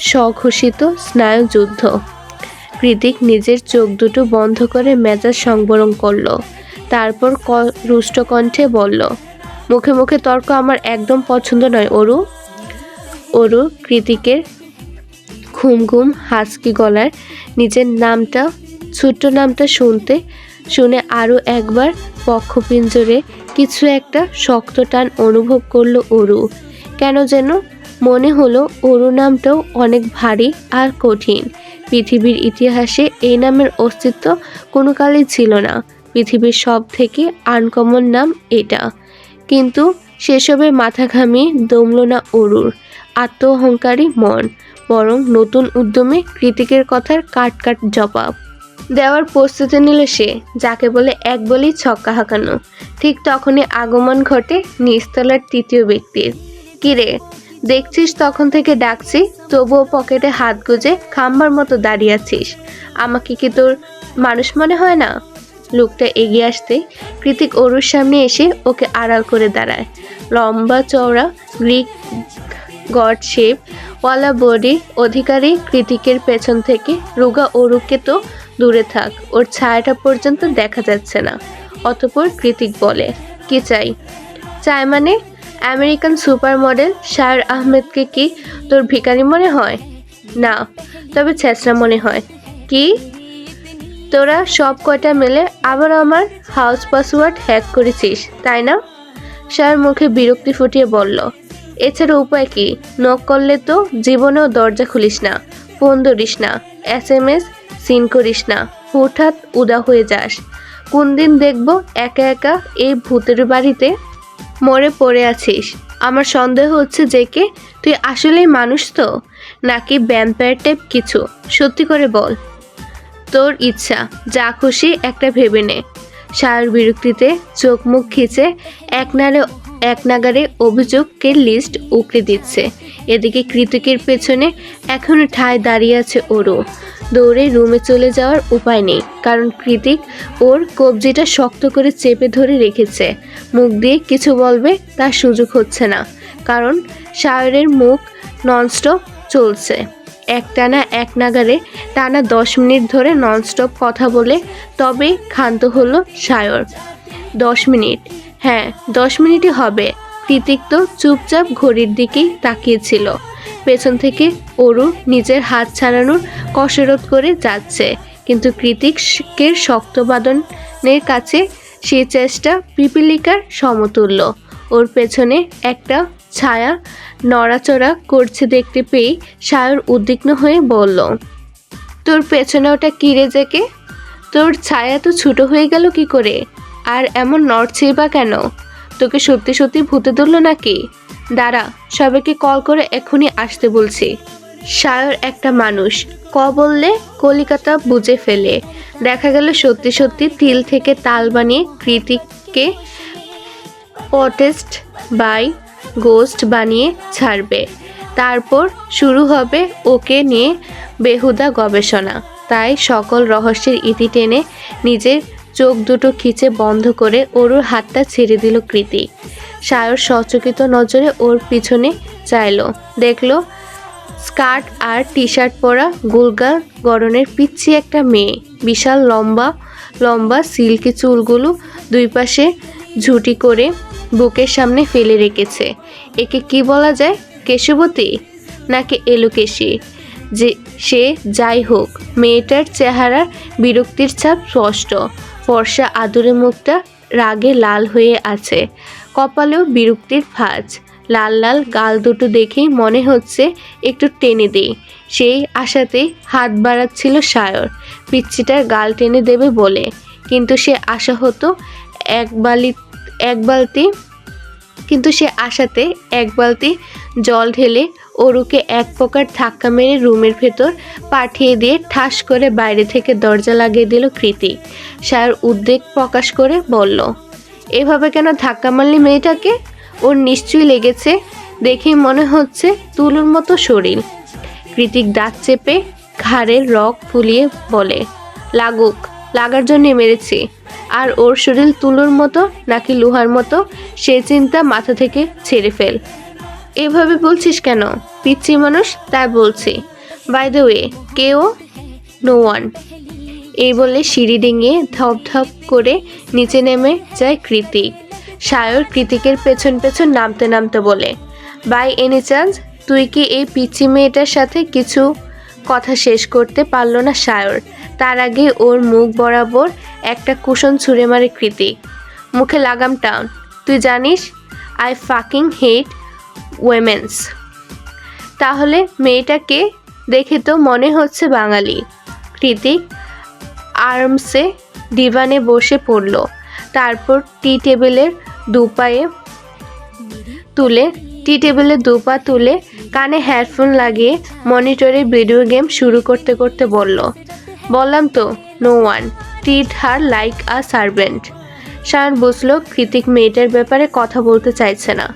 স্বঘোষিত স্নায়ু যুদ্ধ। কৃতিক নিজের চোখ দুটো বন্ধ করে মেজাজ সংবরণ করল। তারপর রুষ্ট কণ্ঠে বলল, মুখে মুখে তর্ক আমার একদম পছন্দ নয় অরু। অরু কৃতিকের ঘুম ঘুম হাসকি গলার নিজের নামটা, ছোট্ট নামটা শুনে আরও একবার পক্ষপিঞ্জরে কিছু একটা শক্ত টান অনুভব করলো অরু। কেন যেন মনে হলো অরু নামটাও অনেক ভারী আর কঠিন। পৃথিবীর ইতিহাসে এই নামের অস্তিত্ব কোনো কালেই ছিল না। পৃথিবীর সব থেকে আনকমন নাম এটা। কিন্তু সেসবে মাথা ঘামিয়ে দমল না অরুর আত্ম অহংকারী মন, বরং নতুন উদ্যমে কৃতিকের কথার কাট কাট জবাব দেওয়ার প্রস্তুতি নিল সে, যাকে বলে এক বলেই ছক্কা হাঁকানো। ঠিক তখনই আগমন ঘটে নিচতলার তৃতীয় ব্যক্তির। কিরে, দেখছিস তখন থেকে ডাকছি, তবুও পকেটে হাত গুজে খাম্বার মতো দাঁড়িয়ে আছিস। আমাকে কি তোর মানুষ মনে হয় না? লোকটা এগিয়ে আসতে কৃতিক অরুর সামনে এসে ওকে আড়াল করে দাঁড়ায়। লম্বা চওড়া গ্রিক গড শেপ ওয়ালা বডি অধিকারী কৃতিকের পেছন থেকে রুগা অরুকে তো দূরে থাক, ওর ছায়াটা পর্যন্ত দেখা যাচ্ছে না। অতঃপর কৃতিক বলে, কি চাই? চাই মানে? আমেরিকান সুপার মডেল শায়র আহমেদকে কি তোর ভিখারি মনে হয়? না, তবে ছেঁচড়া মনে হয়। কি? তোরা সব কয়টা মিলে আবার আমার হাউস পাসওয়ার্ড হ্যাক করেছিস, তাই না? শায়র মুখে বিরক্তি ফুটিয়ে বলল, এছাড়া উপায় কি? নক করলে তো জীবনেও দরজা খুলিস না, ফোন ধরিস না, SMS সিন করিস না, হঠাৎ উদা হয়ে যাস। কোন দিন দেখবো একা একা এই ভূতের বাড়িতে মরে পড়ে আছিস। আমার সন্দেহ হচ্ছে যে কে তুই আসলেই মানুষ তো, নাকি ভ্যাম্পায়ার টাইপ কিছু? সত্যি করে বল। তোর ইচ্ছা, যা খুশি একটা ভেবে নে। শায়র বিরক্তিতে চোখ মুখ খিচে এক নাগারে অভিযোগের লিস্ট উকড়ে দিচ্ছে। এদিকে কৃতিকের পেছনে এখনো ঠায় দাঁড়িয়ে আছে অরু। দৌড়ে রুমে চলে যাওয়ার উপায় নেই, কারণ কৃতিক ওর কবজিটা শক্ত করে চেপে ধরে রেখেছে। মুখ দিয়ে কিছু বলবে তার সুযোগ হচ্ছে না, কারণ শায়রের মুখ ননস্টপ চলছে। এক নাগারে টানা 10 মিনিট ধরে ননস্টপ কথা বলে তবে ক্ষান্ত হলো শায়র। 10 মিনিট, হ্যাঁ 10 মিনিটই হবে। কৃতিক তো চুপচাপ ঘড়ির দিকেই তাকিয়েছিল। পেছন থেকে অরু নিজের হাত ছাড়ানোর কসরত করে যাচ্ছে, কিন্তু কৃতিকের শক্ত বাদনের কাছে সেই চেষ্টা পিপিলিকার সমতুল্য। ওর পেছনে একটা ছায়া নড়াচড়া করছে দেখতে পেয়ে সায়র উদ্বিগ্ন হয়ে বলল, তোর পেছনে ওটা কি রে জেকে? তোর ছায়া তো ছোট হয়ে গেল কি করে? আর এমন নড়ছেই বা কেন? তোকে সত্যি সত্যি ভূতে ধরল নাকি? দাঁড়া, সবাইকে কল করে এখনই আসতে বলছি। সায়র একটা মানুষ, বললে কলিকাতা বুঝে ফেলে। দেখা গেল সত্যি সত্যি তিল থেকে তাল বানিয়ে কৃতিককে পটেস্ট বাই গোস্ট বানিয়ে ছাড়বে। তারপর শুরু হবে ওকে নিয়ে বেহুদা গবেষণা। তাই সকল রহস্যের ইতি টেনে নিজের চোখ দুটো খিচে বন্ধ করে অরুর হাতটা ছেড়ে দিল কৃতিক। সায়র সচকিত নজরে ওর পিছনে চাইলো, দেখলো স্কার্ট আর টি শার্ট পরা গোলগাল গড়নের পিচ্ছি একটা মেয়ে, বিশাল লম্বা লম্বা সিল্কি চুলগুলো দুই পাশে ঝুটি করে বুকের সামনে ফেলে রেখেছে। একে কি বলা যায়, কেশবতী নাকি এলোকেশী? যে সে যাই হোক, মেয়েটার চেহারার বিরক্তির ছাপ স্পষ্ট। ফর্সা আদুরে মুখটা রাগে লাল হয়ে আছে, কপালেও বিরক্তির ভাঁজ। লাল লাল গাল দুটো দেখেই মনে হচ্ছে একটু টেনে দেই। সেই আশাতেই হাত বাড়াচ্ছিল সায়র পিচ্চিটার গাল টেনে দেবে বলে, কিন্তু সে আশাতে এক বালতি জল ঢেলে অরুকে এক প্রকার ধাক্কা মেরে রুমের ভেতর পাঠিয়ে দিয়ে ঠাস করে বাইরে থেকে দরজা লাগিয়ে দিল কৃতিক। সায়র উদ্বেগ প্রকাশ করে বলল, এভাবে কেন ধাক্কা মারলি মেয়েটাকে? ওর নিশ্চয়ই লেগেছে, দেখেই মনে হচ্ছে তুলোর মতো শরীর। কৃতিক দাঁত চেপে ঘাড়ের রগ ফুলিয়ে বলে, লাগুক, লাগার জন্য মেরেছি। আর ওর শরীর তুলোর মতো নাকি লোহার মতো সে চিন্তা মাথা থেকে ছেড়ে ফেল। এভাবে বলছিস কেন? পিচ্ছি মানুষ তাই বলছি। বাই দ্য ওয়ে, কেউ? No one. এই বলে সিঁড়ি ডিঙিয়ে ধপ ধপ করে নিচে নেমে যায় কৃতিক। সায়র কৃতিকের পেছন পেছন নামতে নামতে বলে, বাই এনি চান্স তুই কি এই পিচ্ছি মেয়েটার সাথে কিছু? কথা শেষ করতে পারল না সায়র, তার আগে ওর মুখ বরাবর একটা কুশন ছুঁড়ে মারে কৃতিক। মুখে লাগাম টান, তুই জানিস আই ফাকিং হেট ওয়েমেন্স। তাহলে মেয়েটাকে দেখে তো মনে হচ্ছে বাঙালি। কৃতিক আর্মসে ডিভানে বসে পড়ল, তারপর টি টেবিলের দুপা তুলে কানে হেডফোন লাগিয়ে মনিটরে ভিডিও গেম শুরু করতে করতে বললাম তো, no one treat her like a servant. Sayar বুঝলো কৃতিক মেয়েটার ব্যাপারে কথা বলতে চাইছে না।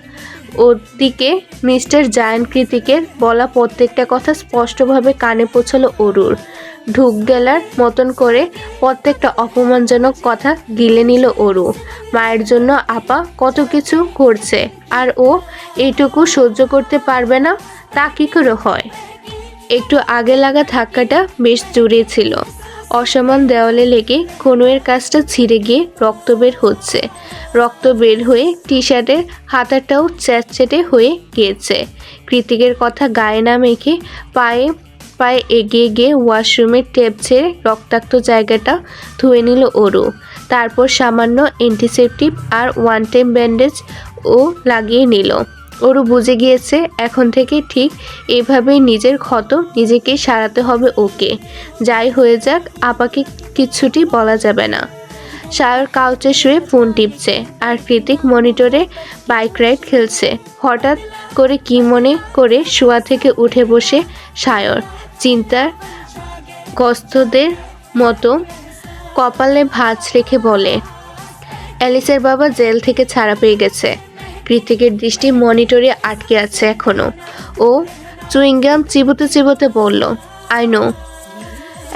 ওদিকে মিস্টার জায়ান্ট কৃতিকের বলা প্রত্যেকটা কথা স্পষ্টভাবে কানে পৌঁছালো অরুর। ঢুক গেলার মতন করে প্রত্যেকটা অপমানজনক কথা গিলে নিল অরু। মায়ের জন্য আপা কত কিছু করছে, আর ও এইটুকু সহ্য করতে পারবে না, তা কী করে হয়? একটু আগে লাগা ধাক্কাটা বেশ জোরে ছিল। অসমান দেওয়ালে লেগে কনুয়ের কাজটা ছিঁড়ে গিয়ে রক্ত বের হচ্ছে। রক্ত বের হয়ে টি শার্টের হাতাটাও চ্যাটচ্যাটে হয়ে গিয়েছে। কৃতিকের কথা গায়ে না মেখে পায়ে পায়ে এগিয়ে গিয়ে ওয়াশরুমের টেপ ছেড়ে রক্তাক্ত জায়গাটা ধুয়ে নিল অরু। তারপর সামান্য অ্যান্টিসেপটিক আর ওয়ান টাইম ব্যান্ডেজ ও লাগিয়ে নিল। অরু বুঝে গিয়েছে এখন থেকে ঠিক এভাবেই নিজের ক্ষত নিজেকেই সারাতে হবে ওকে। যাই হয়ে যাক, আপাকে কিচ্ছুটি বলা যাবে না। সায়র কাউচে শুয়ে ফোন টিপছে আর কৃতিক মনিটরে বাইক রাইড খেলছে। হঠাৎ করে কি মনে করে শোয়া থেকে উঠে বসে সায়র চিন্তার গ্রস্তদের মতো কপালে ভাঁজ রেখে বলে, অ্যালিসের বাবা জেল থেকে ছাড়া পেয়ে গেছে। কৃতিকের দৃষ্টি মনিটরে আটকে আছে এখনো। ও চুইংগাম চিবোতে চিবোতে বলল, আই নো।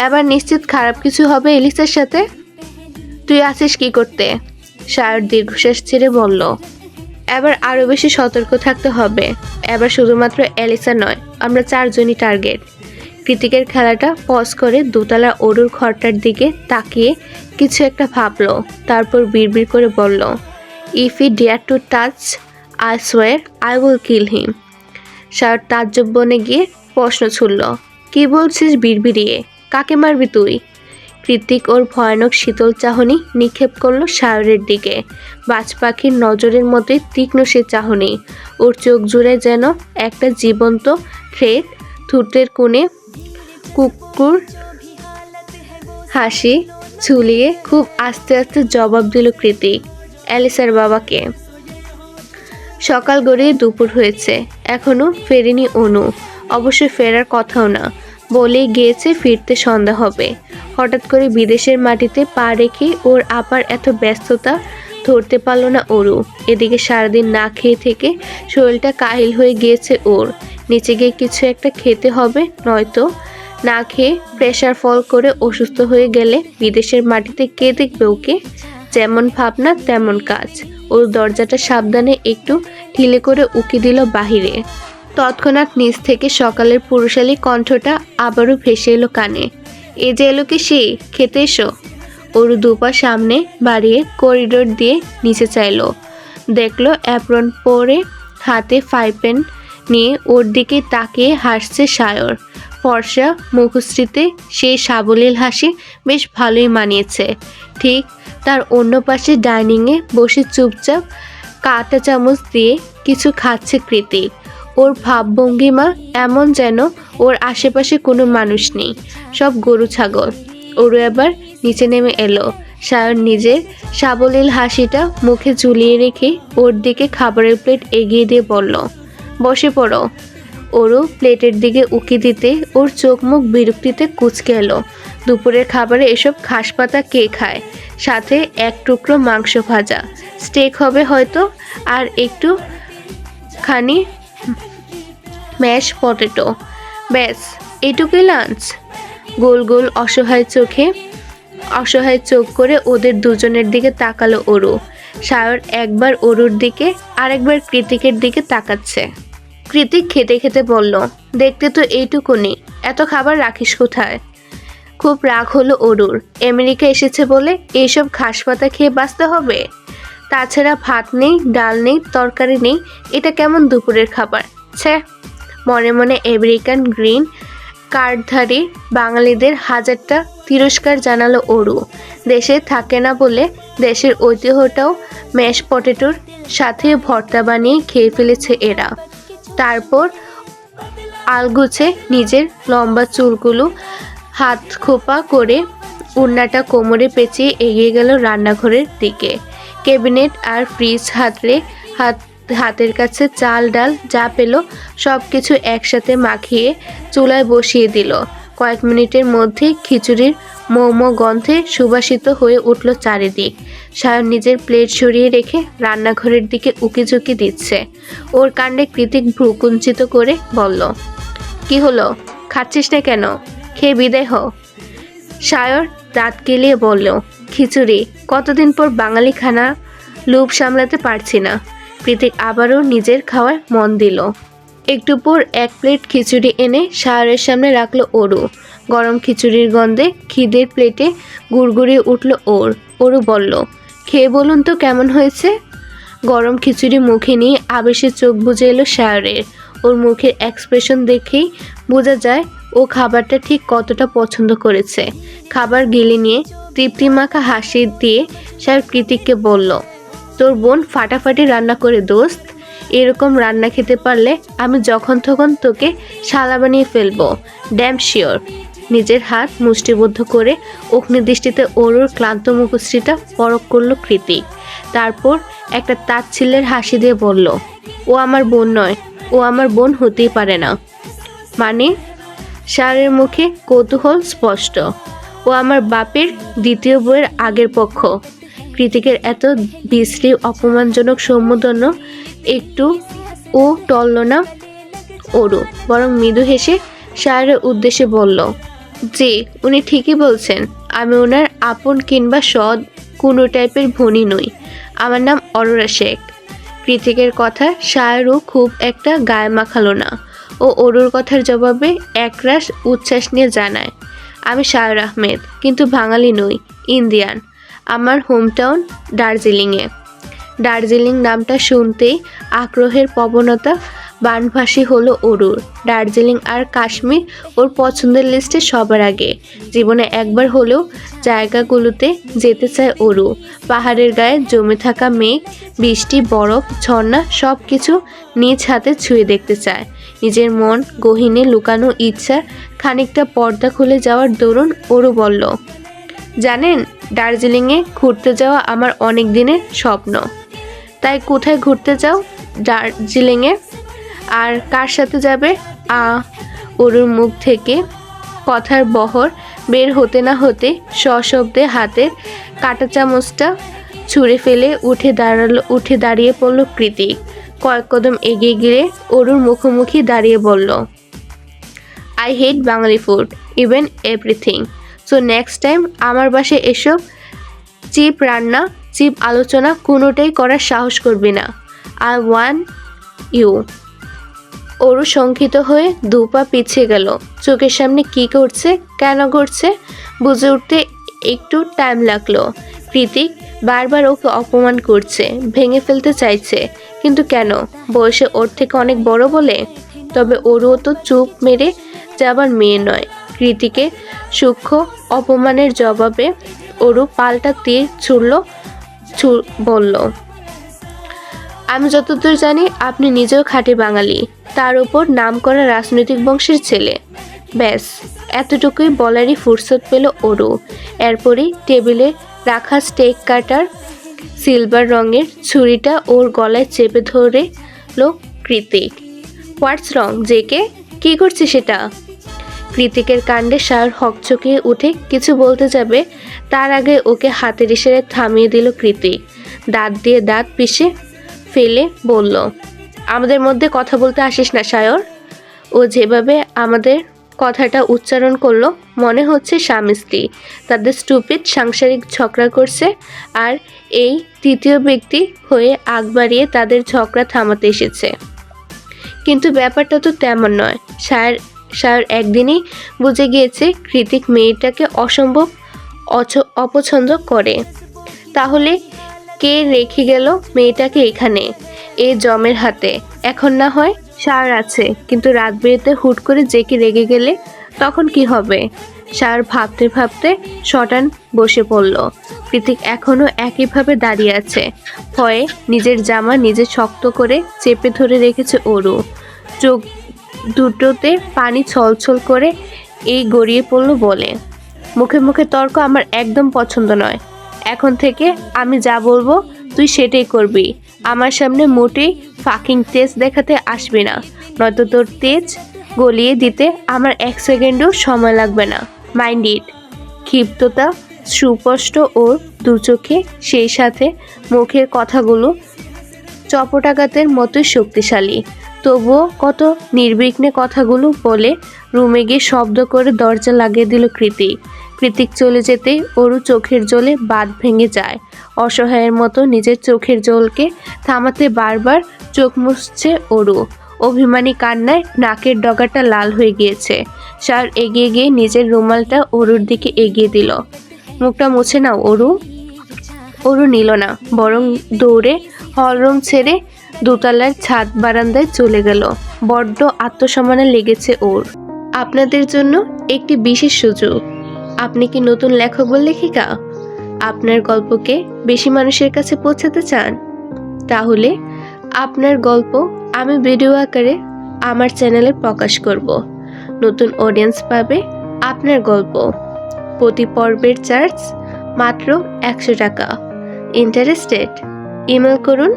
এবার নিশ্চিত খারাপ কিছু হবে এলিসের সাথে। তুই আছিস কি করতে? সায়র দীর্ঘশ্বাস ছেড়ে বলল, এবার আরও বেশি সতর্ক থাকতে হবে। এবার শুধুমাত্র এলিসা নয়, আমরা চারজনই টার্গেট। কৃতিকের খেলাটা পজ করে দোতলা অরুর ঘরটার দিকে তাকিয়ে কিছু একটা ভাবলো, তারপর বিড়বিড় করে বলল, if he dare to touch I swear I will kill him. Sayar তাজ্জব বনে গিয়ে প্রশ্ন ছুড়ল, কি বলছিস বিড়বিড়িয়ে? কাকে মারবি তুই? কৃতিক ওর ভয়ানক শীতল চাহনি নিক্ষেপ করলো সায়রের দিকে। বাজ পাখির নজরের মধ্যে তীক্ষ্ণ সে চাহনি। ওর চোখ জুড়ে যেন একটা জীবন্ত থ্রেড। ঠোঁটের কোণে কুকুর হাসি ঝুলিয়ে খুব আস্তে আস্তে জবাব দিল কৃতিক, অ্যালিসার বাবাকে। সকাল গড়িয়ে দুপুর হয়েছে, এখনো ফেরেনি অনু। অবশ্য ফেরার কথাও না, বলেই গিয়েছে ফিরতে সন্ধ্যা হবে। হঠাৎ করে বিদেশের মাটিতে পা রেখে ওর আবার এত ব্যস্ততা ধরতে পারল না অরু। এদিকে সারাদিন না খেয়ে থেকে শরীরটা কাহিল হয়ে গিয়েছে ওর। নিচে গিয়ে কিছু একটা খেতে হবে, নয়তো না খেয়ে প্রেশার ফল করে অসুস্থ হয়ে গেলে বিদেশের মাটিতে কে দেখবে ওকে। যেমন ভাবনা তেমন কাজ। ওর দরজাটা সাবধানে একটু ঢিলে করে উকি দিল বাহিরে। তৎক্ষণাৎ নিচ থেকে সকালের পুরুষালী কণ্ঠটা আবারও ভেসে এলো কানে, এ যে এলো কি সে, খেতে এসো। ওর দুপা সামনে বাড়িয়ে করিডোর দিয়ে নিচে চাইলো। দেখলো অ্যাপ্রন পরে হাতে ফাইপেন নিয়ে ওর দিকে তাকিয়ে হাসছে সায়র। ফর্সা মুখশ্রীতে সেই সাবলীল হাসি বেশ ভালোই মানিয়েছে। ঠিক তার অন্য পাশে ডাইনিংয়ে বসে চুপচাপ কাঁটা চামচ দিয়ে কিছু খাচ্ছে কৃতিক। ওর ভাবভঙ্গিমা এমন যেন ওর আশেপাশে কোনো মানুষ নেই, সব গরু ছাগল। ওরও এবার নিচে নেমে এলো। সায়র নিজের সাবলীল হাসিটা মুখে ঝুলিয়ে রেখে ওর দিকে খাবারের প্লেট এগিয়ে দিয়ে বলল, বসে পড়ো। ওরও প্লেটের দিকে উকি দিতে ওর চোখ মুখ বিরক্তিতে কুঁচকে এলো। দুপুরের খাবারে এসব ঘাসপাতা কে খায়? সাথে এক টুকরো মাংস ভাজা, স্টেক হবে হয়তো, আর একটু খানি ম্যাশ পটেটো, ব্যাস এটুকুই লাঞ্চ। গোল গোল অসহায় চোখ করে ওদের দুজনের দিকে তাকালো অরু। সায়র একবার অরুর দিকে আরেকবার কৃতিকের দিকে তাকাচ্ছে। কৃতিক খেতে খেতে বলল, দেখতে তো এইটুকুনি, এত খাবার রাখিস কোথায়? খুব রাগ হলো অরুর। আমেরিকা এসেছে বলে এইসব ঘাসপাতা খেয়ে বাঁচতে হবে? তাছাড়া ভাত নেই, ডাল নেই, তরকারি নেই, এটা কেমন দুপুরের খাবার? ছ্যা। মনে মনে আমেরিকান গ্রিন কার্ডধারী বাঙালিদের হাজারটা তিরস্কার জানালো অরু। দেশে থাকে না বলে দেশের ঐতিহ্যটাও ম্যাশ পটেটোর সাথে ভর্তা বানিয়ে খেয়ে ফেলেছে এরা। তারপর আলগুছে নিজের লম্বা চুলগুলো হাত খোপা করে উন্নাটা কোমরে পেঁচিয়ে এগিয়ে গেল রান্নাঘরের দিকে। ক্যাবিনেট আর ফ্রিজ হাতের কাছে চাল ডাল যা পেল সব কিছু একসাথে মাখিয়ে চুলায় বসিয়ে দিল। কয়েক মিনিটের মধ্যে খিচুড়ির মোমো গন্ধে সুবাসিত হয়ে উঠল চারিদিক। সায়ন নিজের প্লেট সরিয়ে রেখে রান্নাঘরের দিকে উকিঝুঁকি দিচ্ছে। ওর কাণ্ডে কৃতিক ভ্রু কুঞ্চিত করে বলল, কি হলো, খাচ্ছিস না কেন? খেয়ে বিদায় হ। সায়র দাঁত কেলিয়ে বলল, খিচুড়ি, কতদিন পর বাঙালি খানা, লোভ সামলাতে পারছি না। কৃতিক আবারও নিজের খাওয়ায় মন দিল। একটু পর এক প্লেট খিচুড়ি এনে সায়রের সামনে রাখলো অরু। গরম খিচুড়ির গন্ধে খিদের প্লেটে গুড়গুড়িয়ে উঠল ওর। অরু বলল, খেয়ে বলুন তো কেমন হয়েছে? গরম খিচুড়ি মুখে নিয়ে আবেশে চোখ বুজে এলো সায়রের। ওর মুখের এক্সপ্রেশন দেখেই বোঝা যায় ও খাবারটা ঠিক কতটা পছন্দ করেছে। খাবার গিলে নিয়ে তৃপ্তিমাখা হাসি দিয়ে সায়র কৃতিককে বলল, তোর বোন ফাটাফাটি রান্না করে দোস্ত। এরকম রান্না খেতে পারলে আমি যখন তখন তোকে শালা বানিয়ে ফেলবো, ড্যাম শিওর। নিজের হাত মুষ্টিবদ্ধ করে অগ্নিদৃষ্টিতে অরুর ক্লান্ত মুখশ্রীটা পরখ করলো কৃতিক। তারপর একটা তাচ্ছিল্যের হাসি দিয়ে বলল, ও আমার বোন নয়, ও আমার বোন হতেই পারে না। মানে? সারের মুখে কৌতূহল স্পষ্ট। ও আমার বাপের দ্বিতীয় বউয়ের আগের পক্ষ। কৃতিকের এত বিশ্রী অপমানজনক সম্বোধন একটু ও টলল না অরু, বরং মৃদু হেসে সায়রের উদ্দেশ্যে বলল, জি, উনি ঠিকই বলছেন। আমি ওনার আপন কিংবা সৎ কোনো টাইপের ভনী নই। আমার নাম অরোরা শেখ। কৃতিকের কথা সায়রও খুব একটা গায়ে মাখালো না। ও অরুর কথার জবাবে একরাশ উচ্ছ্বাস নিয়ে জানায়, আমি সায়র আহমেদ, কিন্তু বাঙালি নই, ইন্ডিয়ান। আমার হোমটাউন দার্জিলিংয়ে। দার্জিলিং নামটা শুনতেই আগ্রহের প্রবণতা বানভাসী হলো অরুর। দার্জিলিং আর কাশ্মীর ওর পছন্দের লিস্টে সবার আগে। জীবনে একবার হলেও জায়গাগুলোতে যেতে চায় অরু। পাহাড়ের গায়ে জমে থাকা মেঘ, বৃষ্টি, বরফ, ঝর্ণা সব কিছু নিজ হাতে ছুঁয়ে দেখতে চায়। নিজের মন গহীনে লুকানো ইচ্ছার খানিকটা পর্দা খুলে যাওয়ার দরুন অরু বলল, জানেন, দার্জিলিংয়ে ঘুরতে যাওয়া আমার অনেক দিনের স্বপ্ন। তাই কোথায় ঘুরতে যাও দার্জিলিংয়ে? আর কার সাথে যাবে? অরুর মুখ থেকে কথার বহর বের হতে না হতে সশব্দে হাতের কাঁটা চামচটা ছুঁড়ে ফেলে উঠে দাঁড়িয়ে পড়ল কৃতিক। কয়েক কদম এগিয়ে গিয়ে অরুর মুখোমুখি দাঁড়িয়ে বলল, I hate Bengali food, even everything. So next time আমার বাসায় এসব চিপ রান্না, চিপ আলোচনা কোনোটাই করার সাহস করবি না। I want you. অরু শঙ্কিত হয়ে দুপা পিছিয়ে গেল। চোখের সামনে কি ঘটছে, কেন ঘটছে বুঝে উঠতে একটু টাইম লাগলো। কৃতিক বারবার ওকে অপমান করছে, ভেঙে ফেলতে চাইছে, কিন্তু কেন? বয়সে ওর থেকে অনেক বড় বলে? তবে অরুও তো চুপ মেরে যাবার মেয়ে নয়। কৃতিকের সূক্ষ্ম অপমানের জবাবে অরু পাল্টা তীর বলল, আমি যতদূর জানি আপনি নিজেও খাঁটি বাঙালি, তার উপর নামকরা রাজনৈতিক বংশের ছেলে। ব্যাস এতটুকুই বলারই ফুরসত পেল অরু। এরপরই টেবিলে রাখা স্টেক কাটার সিলভার রঙের ছুরিটা ওর গলায় চেপে ধরে লো কৃতিক। হোয়াটস রং জেকে? কি করছে সেটা? কৃতিকের কাণ্ডে সায়র হকচকিয়ে উঠে কিছু বলতে যাবে, তার আগে ওকে হাতের ইশারায় থামিয়ে দিল কৃতিক। দাঁত দিয়ে দাঁত পিষে ফেলে বলল, আমাদের মধ্যে কথা বলতে আসিস না সায়র। ও যেভাবে আমাদের কথাটা উচ্চারণ করলো মনে হচ্ছে স্বামী স্ত্রী তাদের স্টুপিড সাংসারিক ঝগড়া করছে, আর এই তৃতীয় ব্যক্তি হয়ে আগ বাড়িয়ে তাদের ঝগড়া থামাতে এসেছে। কিন্তু ব্যাপারটা তো তেমন নয়। সায়র একদিনই বুঝে গিয়েছে কৃতিক মেয়েটাকে অসম্ভব অপছন্দ করে। তাহলে কে রেখে গেল মেয়েটাকে এখানে এই জমের হাতে? এখন না হয় সায়র আছে, কিন্তু রাত বেরোতে হুট করে জেকে রেগে গেলে তখন কি হবে? সায়র ভাবতে ভাবতে শটান বসে পড়ল। কৃতিক এখনো একইভাবে দাঁড়িয়ে আছে। ভয়ে নিজের জামা নিজে শক্ত করে চেপে ধরে রেখেছে অরু। চোখ দুটোতে পানি ছলছল করে এই গড়িয়ে পড়ল বলে, মুখে মুখে তর্ক আমার একদম পছন্দ নয়। এখন থেকে আমি যা বলবো তুই সেটাই করবি। আমার সামনে মোটেই ফাকিং তেজ দেখাতে আসবি না, নয়তো তোর তেজ গলিয়ে দিতে আমার 1 সেকেন্ডও সময় লাগবে না। Mind it. ক্ষিপ্ততা সুস্পষ্ট ওর দু চোখে, সেই সাথে মুখের কথাগুলো চপটাঘাতের মতোই শক্তিশালী। তবুও কত নির্বিঘ্নে কথাগুলো বলে রুমে গিয়ে শব্দ করে দরজা লাগিয়ে দিল কৃতিক। কৃতিক চলে যেতে অরু চোখের জলে বাঁধ ভেঙে যায়। অসহায়ের মতো নিজের চোখের জলকে থামাতে বারবার চোখ মুছছে অরু। অভিমানী কান্নায় নাকের ডগাটা লাল হয়ে গিয়েছে। সার এগিয়ে গিয়ে নিজের রুমালটা অরুর দিকে এগিয়ে দিল। মুখটা মুছে নাও অরু। অরু নিল না, বরং দৌড়ে হলরুম ছেড়ে দোতলার ছাদ বারান্দায় চলে গেল। বড্ড আত্মসম্মানে লেগেছে ওর। আপনাদের জন্য একটি বিশেষ সুযোগ। আপনি কি নতুন লেখক বা লেখিকা? আপনার গল্পকে বেশি মানুষের কাছে পৌঁছাতে চান? তাহলে আপনার গল্প আমি ভিডিও আকারে আমার চ্যানেলে প্রকাশ করব। নতুন অডিয়েন্স পাবে আপনার গল্প। প্রতি পর্বের চার্জ মাত্র 100 টাকা। ইন্টারেস্টেড? ইমেল করুন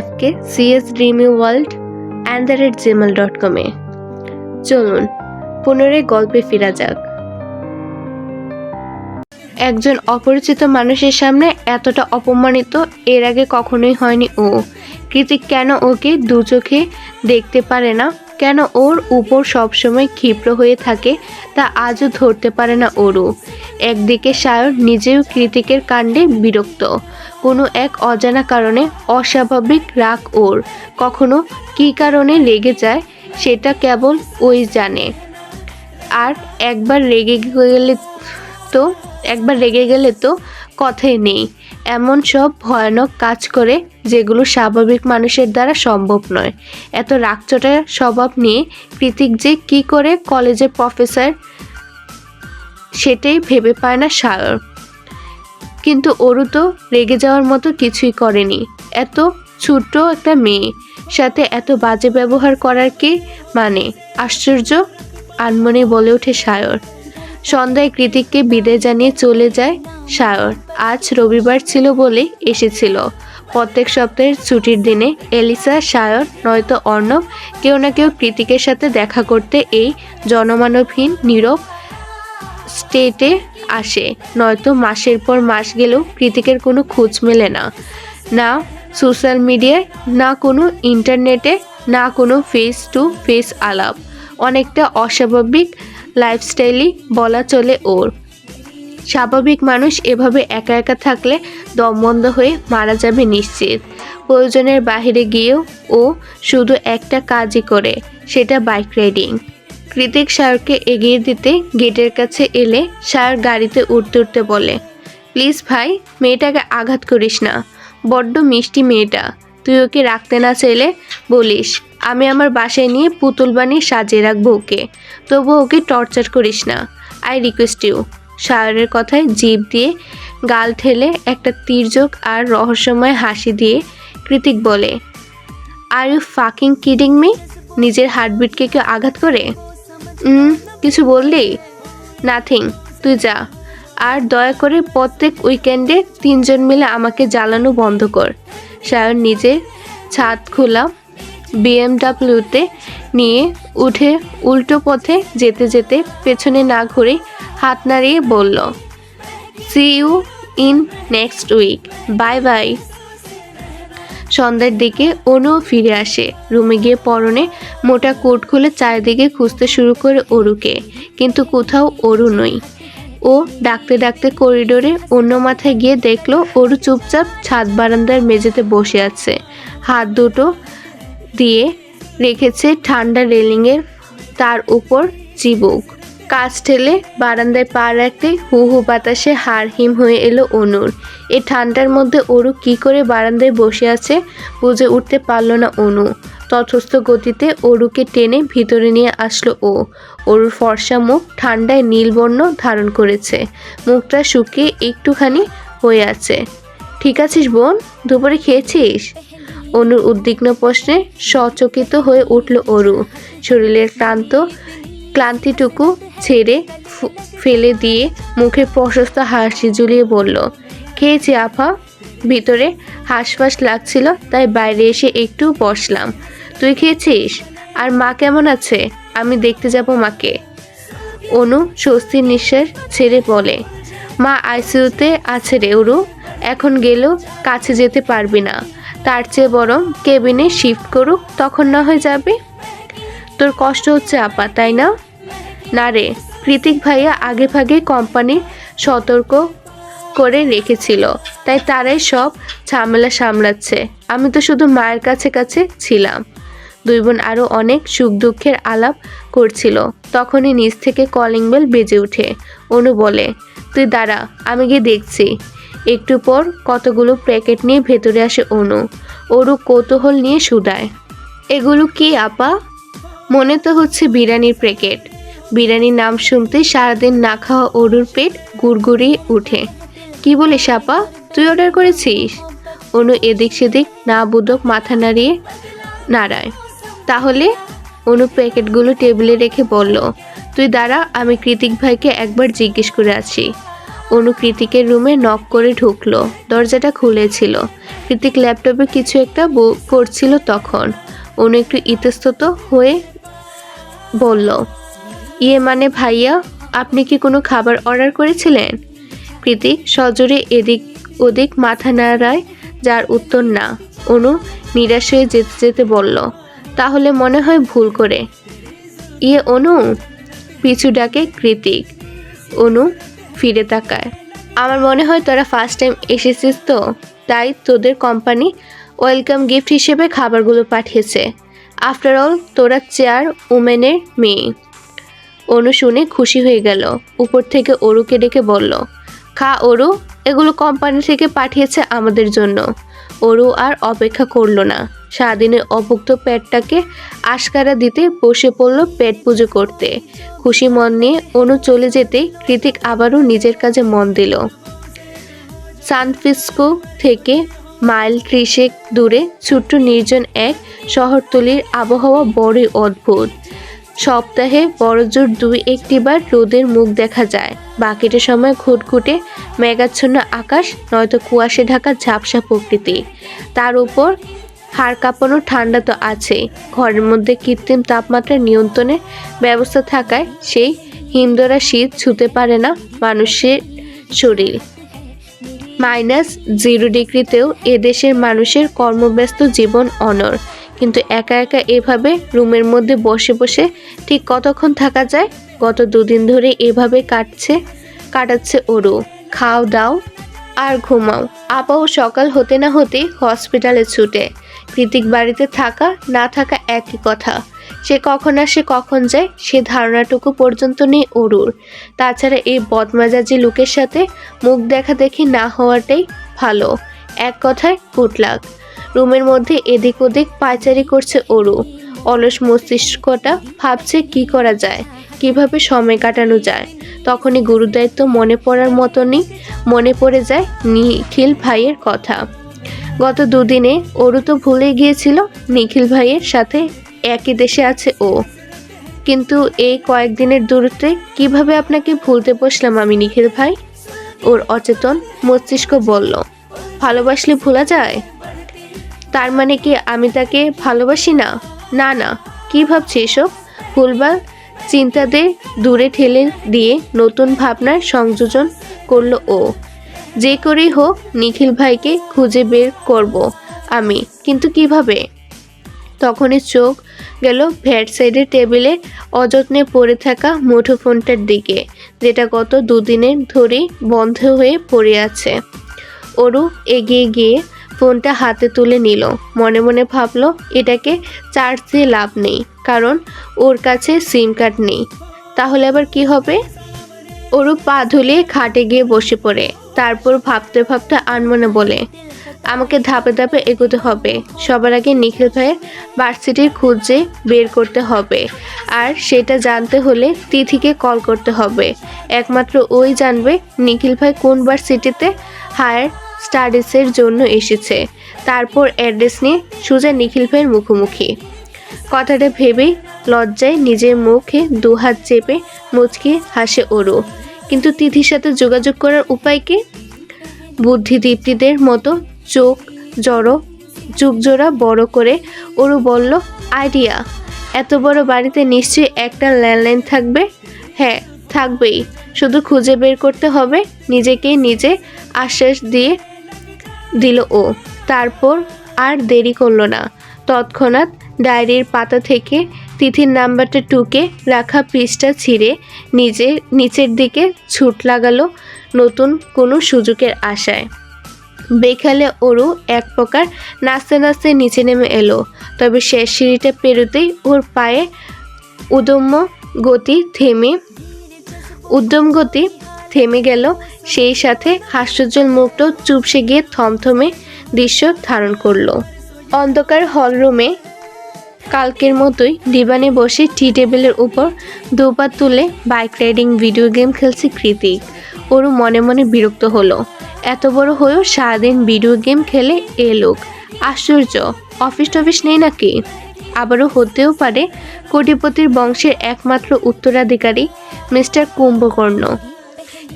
fkcsdreamyworld@gmail.com এ। চলুন পুনরায় গল্পে ফেরা যাক। একজন অপরিচিত মানুষের সামনে এতটা অপমানিত এর আগে কখনোই হয়নি ও। কৃতিক কেন ওকে দু চোখে দেখতে পারে না, কেন ওর উপর সবসময় ক্ষিপ্র হয়ে থাকে তা আজও ধরতে পারে না ওরও। একদিকে সায়র নিজেও কৃতিকের কাণ্ডে বিরক্ত। কোনো এক অজানা কারণে অস্বাভাবিক রাগ ওর। কখনো কী কারণে রেগে যায় সেটা কেবল ওই জানে। আর একবার রেগে গেলে তো কথাই নেই, এমন সব ভয়ানক কাজ করে যেগুলো স্বাভাবিক মানুষের দ্বারা সম্ভব নয়। এত রাগচটা স্বভাব নিয়ে কৃতিক যে কি করে কলেজের প্রফেসর সেটাই ভেবে পায় না সায়র। কিন্তু অরু তো রেগে যাওয়ার মতো কিছুই করেনি। এত ছোট্ট একটা মেয়ে সাথে এত বাজে ব্যবহার করার কি মানে? আশ্চর্য, আনমনে বলে ওঠে সায়র। সন্ধ্যায় কৃতিককে বিদায় জানিয়ে চলে যায় সায়র। আজ রবিবার ছিল বলে এসেছিল। প্রত্যেক সপ্তাহের ছুটির দিনে এলিসা, সায়র নয়তো অর্ণব কেউ না কেউ কৃতিকের সাথে দেখা করতে এই জনমানবহীন নীরব স্টেটে আসে। নয়তো মাসের পর মাস গেলেও কৃতিকের কোনো খোঁজ মেলে না। না সোশ্যাল মিডিয়ায়, না কোনো ইন্টারনেটে, না কোনো ফেস টু ফেস আলাপ। অনেকটা অস্বাভাবিক লাইফস্টাইলই বলা চলে ওর। স্বাভাবিক মানুষ এভাবে একা একা থাকলে দম বন্ধ হয়ে মারা যাবে নিশ্চিত। প্রয়োজনের বাইরে গিয়েও ও শুধু একটা কাজই করে, সেটা বাইক রাইডিং। কৃতিক সায়রকে এগিয়ে দিতে গেটের কাছে এলে সায়র গাড়িতে উঠতে উঠতে বলে, প্লিজ ভাই, মেয়েটাকে আঘাত করিস না, বড্ড মিষ্টি মেয়েটা। তুই ওকে রাখতে না চাইলে বলিস, আমি আমার বাসায় নিয়ে পুতুল বানিয়ে সাজিয়ে রাখবো ওকে। তবু ওকে টর্চার করিস না, আই রিকোয়েস্ট ইউ। সায়রের কথায় জিভ দিয়ে গাল ঠেলে একটা তির্যক আর রহস্যময় হাসি দিয়ে কৃতিক বলে, are you fucking kidding me? নিজের হার্টবিটকে কেউ আঘাত করে? কিছু বললি? নাথিং, তুই যা। আর দয়া করে প্রত্যেক উইকেন্ডে 3 জন মিলে আমাকে জ্বালানো বন্ধ কর। সায়র নিজের ছাদ খোলা বিএমডাব্লিউতে নিয়ে উঠে উল্টো পথে যেতে যেতে পেছনে না ঘুরে হাত নাড়িয়ে বলল, see you in next week, bye bye. সন্ধ্যার দিকে অনুও ফিরে আসে। রুমে গিয়ে পরনে মোটা কোট খুলে চারিদিকে খুঁজতে শুরু করে অরুকে, কিন্তু কোথাও অরু নই। ও ডাকতে ডাকতে করিডোরে অন্য মাথায় গিয়ে দেখলো অরু চুপচাপ ছাদ বারান্দার মেঝেতে বসে আছে। হাত দুটো দিয়ে রেখেছে ঠান্ডা রেলিংয়ের তার উপর চিবুক। কাজ ঠেলে বারান্দায় পা রাখতে হু হু বাতাসে হাড় হিম হয়ে এলো অনুর। এই ঠান্ডার মধ্যে অরু কি করে বারান্দায় বসে আছে বুঝে উঠতে পারল না অনু। তথস্থ গতিতে অরুকে টেনে ভিতরে নিয়ে আসলো ও। অরুর ফর্সা মুখ ঠান্ডায় নীলবর্ণ ধারণ করেছে, মুখটা শুকিয়ে একটুখানি হয়ে আছে। ঠিক আছিস বোন? দুপুরে খেয়েছিস? অনুর উদ্বিগ্ন প্রশ্নে সচকিত হয়ে উঠল অরু। শরীরের ক্লান্তিটুকু ছেড়ে ফেলে দিয়ে মুখে প্রশস্ত হাসি ঝুলিয়ে বলল, খেয়েছি আফা। ভিতরে হাঁসফাঁস লাগছিল তাই বাইরে এসে একটু বসলাম। তুই খেয়েছিস? আর মা কেমন আছে? আমি দেখতে যাব মাকে। অনু স্বস্তির নিঃশ্বাস ছেড়ে বলে, মা আইসিইউতে আছে রে অরু, এখন গেলেও কাছে যেতে পারবি না। তার চেয়ে বরং কেবিনে শিফট করুক, তখন না হয়ে যাবে। তোর কষ্ট হচ্ছে আপা, তাই না? না রে, কৃতিক ভাইয়া আগে ভাগে কোম্পানি সতর্ক করে রেখেছিল, তাই তারাই সব ঝামেলা সামলাচ্ছে। আমি তো শুধু মায়ের কাছে কাছে ছিলাম। দুই বোন আরও অনেক সুখ দুঃখের আলাপ করছিল। তখনই নিচ থেকে কলিং বেল বেজে ওঠে। অনু বলে, তুই দাঁড়া, আমি গিয়ে দেখছি। একটু পর কতগুলো প্যাকেট নিয়ে ভেতরে আসে অনু। অরু কৌতূহল নিয়ে শুধায়, এগুলো কি আপা? মনে তো হচ্ছে বিরিয়ানির প্যাকেট। বিরিয়ানির নাম শুনতেই সারাদিন না খাওয়া অরুর পেট গুড়গুড়িয়ে উঠে। কি বলিস আপা, তুই অর্ডার করেছিস? অনু এদিক সেদিক না বুদক মাথা নাড়ায়। তাহলে? অনু প্যাকেটগুলো টেবিলে রেখে বলল, তুই দাঁড়া, আমি কৃতিক ভাইকে একবার জিজ্ঞেস করে আছি। অনু কৃতিকের রুমে নক করে ঢুকলো। দরজাটা খুলেছিল। কৃতিক ল্যাপটপে কিছু একটা করছিল তখন। অনু একটু ইতস্তত হয়ে বলল, ইয়ে মানে ভাইয়া, আপনি কি কোনো খাবার অর্ডার করেছিলেন? কৃতিক সজোরে এদিক ওদিক মাথা নাড়ায়, যার উত্তর না। অনু নিরাশ হয়ে যেতে যেতে বলল, তাহলে মনে হয় ভুল করে। ইয়ে অনু, পিছু ডাকে কৃতিক। অনু ফিরে তাকায়। আমার মনে হয় তোরা ফার্স্ট টাইম এসেছিস তো, তাই তোদের কোম্পানি ওয়েলকাম গিফট হিসেবে খাবারগুলো পাঠিয়েছে। আফটার অল তোরা চেয়ার উমেনের মেয়ে। অনু শুনে খুশি হয়ে গেল। উপর থেকে অরুকে ডেকে বলল, খা অরু, এগুলো কোম্পানি থেকে পাঠিয়েছে আমাদের জন্য। অরু আর অপেক্ষা করলো না, সারাদিনের অভুক্ত পেটটাকে আশকারা দিতে বসে পড়লো পেট পুজো করতে। খুশি মন নিয়ে অনু চলে যেতে কৃতিক আবারও নিজের কাজে মন দিল। সান ফ্রান্সিসকো থেকে মাইল 30 দূরে ছোট্ট নির্জন এক শহরতলির আবহাওয়া বড়ই অদ্ভুত। সপ্তাহে বড়জোর 2-1টি বার রোদের মুখ দেখা যায়, বাকিটা সময় ঘুটঘুটে মেঘাচ্ছন্ন আকাশ, নয়তো কুয়াশে ঢাকা ঝাপসা প্রকৃতি। তার উপর হাড় কাঁপানো ঠান্ডা তো আছে, ঘরের মধ্যে কৃত্রিম তাপমাত্রা নিয়ন্ত্রণের ব্যবস্থা থাকায় সেই হিমধরা শীত ছুঁতে পারে না মানুষের শরীর। -0 ডিগ্রিতেও এদেশের মানুষের কর্মব্যস্ত জীবন অনড়। কিন্তু একা একা এভাবে রুমের মধ্যে বসে বসে ঠিক কতক্ষণ থাকা যায়? গত 2 দিন ধরে এভাবে কাটাচ্ছে অরু। খাও দাও আর ঘুমাও। আপাও সকাল হতে না হতেই হসপিটালে ছুটে। কৃতিক বাড়িতে থাকা না থাকা একই কথা। সে কখন আসে কখন যায় সে ধারণাটুকু পর্যন্ত নেই অরুর। তাছাড়া এই বদমেজাজি লোকের সাথে মুখ দেখা দেখি না হওয়াটাই ভালো। এক কথায় গুডলাক। রুমের মধ্যে এদিক ওদিক পায়চারি করছে অরু। অলস মস্তিষ্কটা ভাবছে কি করা যায়, কিভাবে সময় কাটানো যায়। তখনই গুরুদায়িত্ব মনে পড়ার মতনই মনে পড়ে যায় নিখিল ভাইয়ের কথা। গত 2 দিনে অরু তো ভুলে গিয়েছিল নিখিল ভাইয়ের সাথে একই দেশে আছে ও। কিন্তু এই কয়েকদিনের দূরত্বে কিভাবে আপনাকে ভুলতে বসলাম আমি নিখিল ভাই? ওর অচেতন মস্তিষ্ক বলল। ভালোবাসলে ভোলা যায়? তার মানে কি আমি তাকে ভালোবাসি না? না না, কি ভাবছি এসব? ভুলভাল চিন্তাদের দূরে ঠেলে দিয়ে নতুন ভাবনার সংযোজন করলো ও। যে করেই হোক নিখিল ভাইকে খুঁজে বের করব আমি, কিন্তু কিভাবে? তখনই চোখ গেল ভ্যাট সাইডের টেবিলে অযত্নে পড়ে থাকা মুঠোফোনটার দিকে, যেটা গত 2 দিনের ধরেই বন্ধ হয়ে পড়ে আছে। অরু এগিয়ে গিয়ে ফোনটা হাতে তুলে নিল। মনে মনে ভাবলো এটাকে চার্জ দিয়ে লাভ নেই, কারণ ওর কাছে সিম কার্ড নেই। তাহলে আবার কি হবে? অরু পা ধুলিয়ে খাটে গিয়ে বসে পড়ে। তারপর ভাবতে ভাবতে আনমনে বলে, আমাকে ধাপে ধাপে এগোতে হবে। সবার আগে নিখিল ভাইয়ের ভার্সিটির খুঁজে বের করতে হবে, আর সেটা জানতে হলে তিথিকে কল করতে হবে। একমাত্র ওই জানবে নিখিল ভাই কোন ভার্সিটিতে হায়ার স্টাডিজের জন্য এসেছে। তারপর অ্যাড্রেস নিয়ে সোজা নিখিল ভাইয়ের মুখোমুখি। কথাটা ভেবেই লজ্জায় নিজের মুখে 2 হাত চেপে মুচকি হাসে অরু। কিন্তু তিথির সাথে যোগাযোগ করার উপায় কি? বুদ্ধিদীপ্তিদের মতো চোখ জোড়া বড় করে অরু বলল, আইডিয়া। এত বড় বাড়িতে নিশ্চয়ই একটা ল্যান্ডলাইন থাকবে। হ্যাঁ থাকবেই, শুধু খুঁজে বের করতে হবে। নিজেকে নিজে আশ্বাস দিয়ে দিল ও। তারপর আর দেরি করলো না, তৎক্ষণাৎ ডায়েরির পাতা থেকে তিথির নাম্বারটা টুকে রাখা পৃষ্ঠা ছিঁড়ে নিচের দিকে ছুট লাগালো নতুন কোনো সুযোগের আশায়। বেখালে অরু এক প্রকার নাচতে নাচতে নিচে নেমে এলো। তবে শেষ সিঁড়িটা পেরোতেই ওর পায়ে উদ্যম গতি থেমে গেল। সেই সাথে হাস্যোজ্জ্বল মুখটাও চুপসে গিয়ে থমথমে দৃশ্য ধারণ করলো। অন্ধকার হলরুমে কালকের মতোই ডিবানে বসে টি টেবিলের উপর 2 পা তুলে বাইক রাইডিং ভিডিও গেম খেলছে কৃতিক। ওরও মনে মনে বিরক্ত হলো। এত বড় হয়েও সারাদিন ভিডিও গেম খেলে এ লোক। আশ্চর্য, অফিস টফিস নেই নাকি? আবারও হতেও পারে কোটিপতির বংশের একমাত্র উত্তরাধিকারী মিস্টার কুম্ভকর্ণ।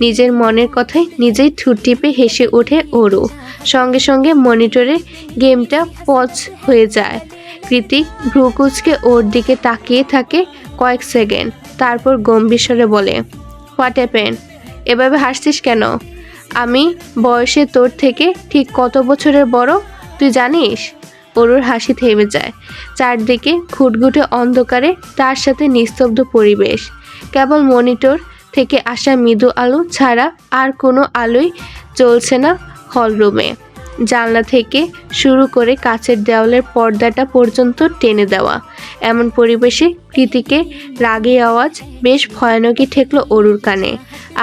নিজের মনের কথায় নিজেই ঠোঁট টিপে হেসে ওঠে অরু। সঙ্গে সঙ্গে মনিটরে গেমটা পজ হয়ে যায়। কৃতিক ভ্রুকুচকে ওর দিকে তাকিয়ে থাকে কয়েক সেকেন্ড, তারপর গম্ভীর স্বরে বলে, হোয়াট হ্যাপেন্ড? এভাবে হাসছিস কেন? আমি বয়সে তোর থেকে ঠিক কত বছরের বড় তুই জানিস? অরুর হাসি থেমে যায়। চারদিকে ঘুটঘুটে অন্ধকারে, তার সাথে নিস্তব্ধ পরিবেশ। কেবল মনিটর থেকে আসা মৃদু আলো ছাড়া আর কোনো আলোই জ্বলছে না হলরুমে। জানলা থেকে শুরু করে কাচের দেওয়ালের পর্দাটা পর্যন্ত টেনে দেওয়া। এমন পরিবেশে কৃতিকে রাগী আওয়াজ বেশ ভয়ানকই ঠেকল অরুর কানে।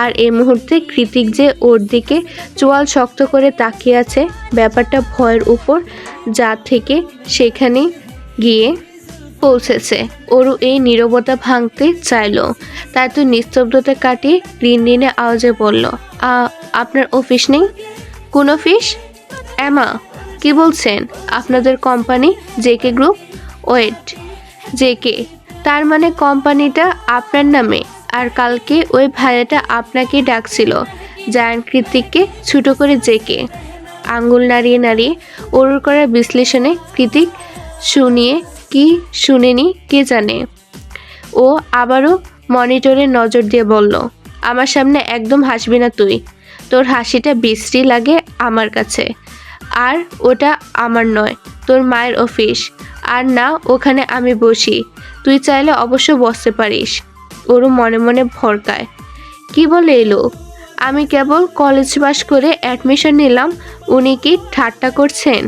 আর এই মুহূর্তে কৃতিক যে ওর দিকে চোয়াল শক্ত করে তাকিয়ে আছে, ব্যাপারটা ভয়ের উপর যা থেকে সেখানে গিয়ে পৌঁছেছে। অরু এই নীরবতা ভাঙতে চাইল, তাই তো নিস্তব্ধতা কাটিয়ে রিনরিনে আওয়াজে বলল, আপনার অফিস নেই? কোন অফিস? এমা, কি বলছেন? আপনাদের company JK group? Wait, JK? তার মানে কোম্পানিটা আপনার নামে? আর কালকে ওই ভাইয়াটা আপনাকে ডাকছিল জায়ান্ট কৃতিককে ছোট করে জেকে। আঙ্গুল নাড়িয়ে নাড়িয়ে অরুর করার বিশ্লেষণে কৃতিক শুনিয়ে কি শুনেনি কে জানে। ও আবারও মনিটরে নজর দিয়ে বলল, আমার সামনে একদম হাসবি না তুই। তোর হাসিটা বিশ্রী লাগে আমার কাছে। আর ওটা আমার নয়, তোর মায়ের অফিস। আর না ওখানে আমি বসি, তুই চাইলে অবশ্য বসতে পারিস। ওরও মনে মনে ভরকায়, কি বলে এলো? আমি কেবল কলেজ পাস করে অ্যাডমিশন নিলাম, উনি কি ঠাট্টা করছেন?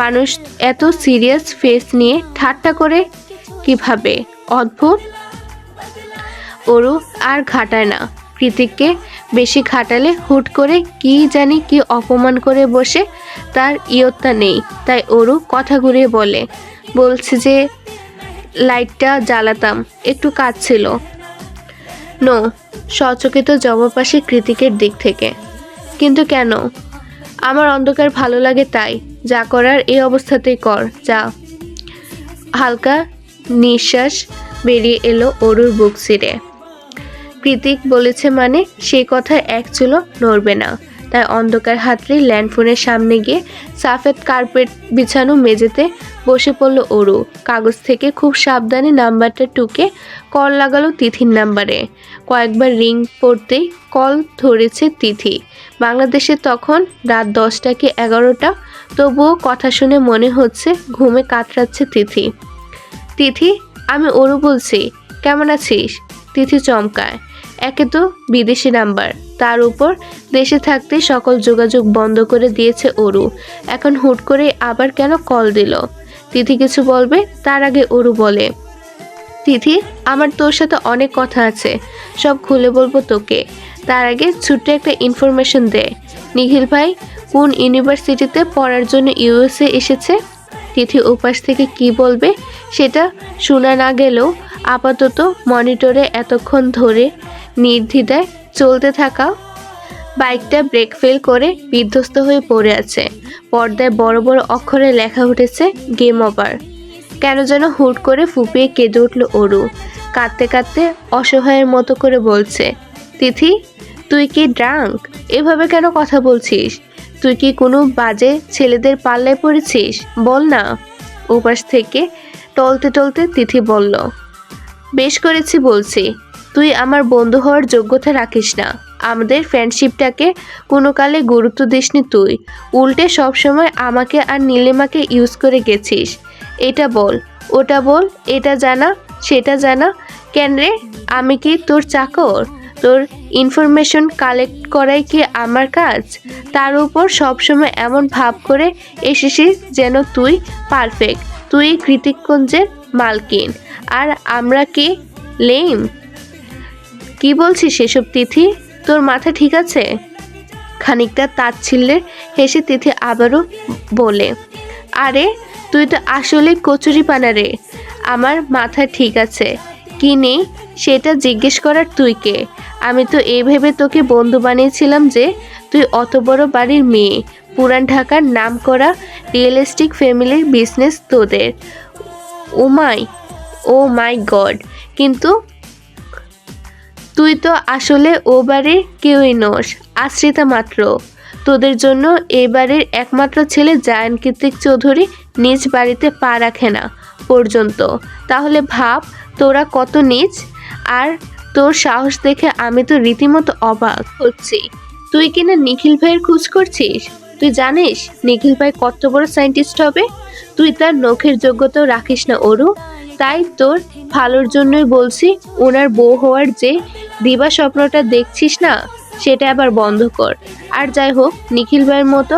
মানুষ এত সিরিয়াস ফেস নিয়ে ঠাট্টা করে কিভাবে? অদ্ভুত। ওরু আর ঘাটায় না, কৃতিককে বেশি ঘাটালে হুট করে কি জানি কি অপমান করে বসে, তার ইয়ত্তা নেই। তাই ওরু কথা ঘুরিয়ে বলছে যে লাইটটা জ্বালাতাম, একটু কাজ ছিল। নো, সচকিত জবাব আসে কৃতিকের দিক থেকে। কিন্তু কেন? আমার অন্ধকার ভালো লাগে তাই। যা করার এই অবস্থাতেই কর, যা। হালকা নিঃশ্বাস বেরিয়ে এলো অরুর বুক চিরে। কৃতিক বলেছে মানে সেই কথায় এক চুলো নড়বে না। তাই অন্ধকার হাতড়ে ল্যান্ডফোনের সামনে গিয়ে সাফেদ কার্পেট বিছানো মেঝেতে বসে পড়ল অরু। কাগজ থেকে খুব সাবধানে নাম্বারটা টুকে কল লাগালো তিথির নাম্বারে। কয়েকবার রিং পড়তেই কল ধরেছে তিথি। বাংলাদেশে তখন রাত 10টা কি 11টা, তবুও কথা শুনে মনে হচ্ছে ঘুমে কাতরাচ্ছে তিথি। তিথি, আমি অরু বলছি, কেমন আছিস? তিথি চমকায়। একে তো বিদেশি নাম্বার, তার উপর দেশে থাকতে সকল যোগাযোগ বন্ধ করে দিয়েছে অরু। এখন হুট করে আবার কেন কল দিল? তিথি কিছু বলবে তার আগে অরু বলে, তিথি, আমার তোর সাথে অনেক কথা আছে, সব খুলে বলবো তোকে। তার আগে ছোট্ট একটা ইনফরমেশন দে। নিখিল ভাই কোন ইউনিভার্সিটিতে পড়ার জন্য ইউএসএ এসেছে? তিথি উপাস থেকে কি বলবে সেটা শোনা না গেলেও আপাতত মনিটরে এতক্ষণ ধরে নির্দ্বিধায় চলতে থাকা বাইকটা ব্রেক ফেল করে বিধ্বস্ত হয়ে পড়ে আছে। পর্দায় বড় বড় অক্ষরে লেখা উঠেছে, গেম ওভার। কেন যেন হুট করে ফুপিয়ে কেঁদে উঠল অরু। কাঁদতে কাঁদতে অসহায়ের মতো করে বলছে, তিথি, তুই কি ড্রাঙ্ক? এভাবে কেন কথা বলছিস? তুই কি কোনো বাজে ছেলেদের পাল্লায় পড়েছিস? বল না। উপাস থেকে টলতে টলতে তিথি বলল, বেশ করেছি বলছি। তুই আমার বন্ধু হওয়ার যোগ্যতা রাখিস না। আমাদের ফ্রেন্ডশিপটাকে কোনো কালে গুরুত্ব দিসনি তুই। উল্টে সবসময় আমাকে আর নীলিমাকে ইউজ করে গেছিস। এটা বল, ওটা বল, এটা জানা, সেটা জানা। কেন রে? আমি কি তোর চাকর? তোর ইনফরমেশন কালেক্ট করাই কি আমার কাজ? তার উপর সবসময় এমন ভাব করে এসেছিস যেন তুই পারফেক্ট, তুই কৃতিকগঞ্জের মালকিন, আর আমরা কি লেম? কি বলছিস সেসব তিথি? তোর মাথা ঠিক আছে? খানিকটা তাচ্ছিল্যের হেসে তিথি আবারও বলে, আরে তুই তো আসলে কচুরিপানা রে। আমার মাথা ঠিক আছে কি নেই সেটা জিজ্ঞেস করার তুই কে? আমি তো এই ভেবে তোকে বন্ধু বানিয়েছিলাম যে তুই অত বড় বাড়ির মেয়ে, পুরান ঢাকার নামকরা রিয়েলিস্টিক ফ্যামিলির বিজনেস তোদের। ও মাই গড! কিন্তু তুই তো আসলে ও বাড়ির কেউই নোস, আশ্রিতা মাত্র। তোদের জন্য এই বাড়ির একমাত্র ছেলে জায়ান কৃতিক চৌধুরী নিজ বাড়িতে পা রাখে না পর্যন্ত। তাহলে ভাব তোরা কত নীচ। আর তোর সাহস দেখে আমি তো রীতিমতো অবাক হচ্ছি। তুই কিনা নিখিল ভাইয়ের খোঁজ করছিস। তুই জানিস নিখিল ভাই কত বড় সায়েন্টিস্ট হবে? তুই তার নখের যোগ্যতাও রাখিস না অরু। তাই তোর ভালোর জন্যই বলছি, ওনার বউ হওয়ার যে দিবা স্বপ্নটা দেখছিস না, সেটা আবার বন্ধ কর। আর যাই হোক, নিখিল ভাইয়ের মতো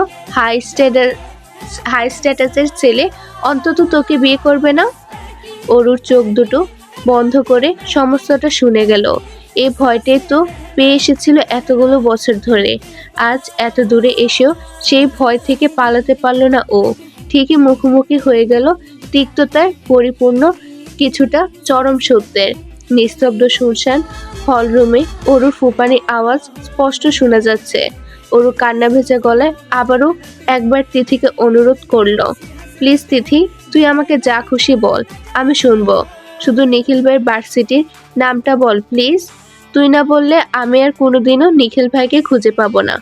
হাই স্ট্যাটাসের ছেলে অন্তত তোকে বিয়ে করবে না। অরুর চোখ দুটো বন্ধ করে সমস্তটা শুনে গেল। এই ভয়টাই তো পেয়ে এসেছিল এতগুলো বছর ধরে। আজ এত দূরে এসেও সেই ভয় থেকে পালাতে পারল না ও। ঠিকই মুখোমুখি হয়ে গেল তিক্ততায় পরিপূর্ণ কিছুটা চরম সত্যের। নিস্তব্ধ শুনশান হলরুমে অরুর ফুপানি আওয়াজ স্পষ্ট শোনা যাচ্ছে। অরু কান্না ভেজা গলায় আবারও একবার তিথিকে অনুরোধ করলো, প্লিজ তিথি, তুই আমাকে যা খুশি বল, আমি শুনবো। শুধু নিখিল ভাইয়ের ভার্সিটির নামটা বল প্লিজ। তুই না বললে আমি আর কোনোদিনও নিখিল ভাইকে খুঁজে পাবো না।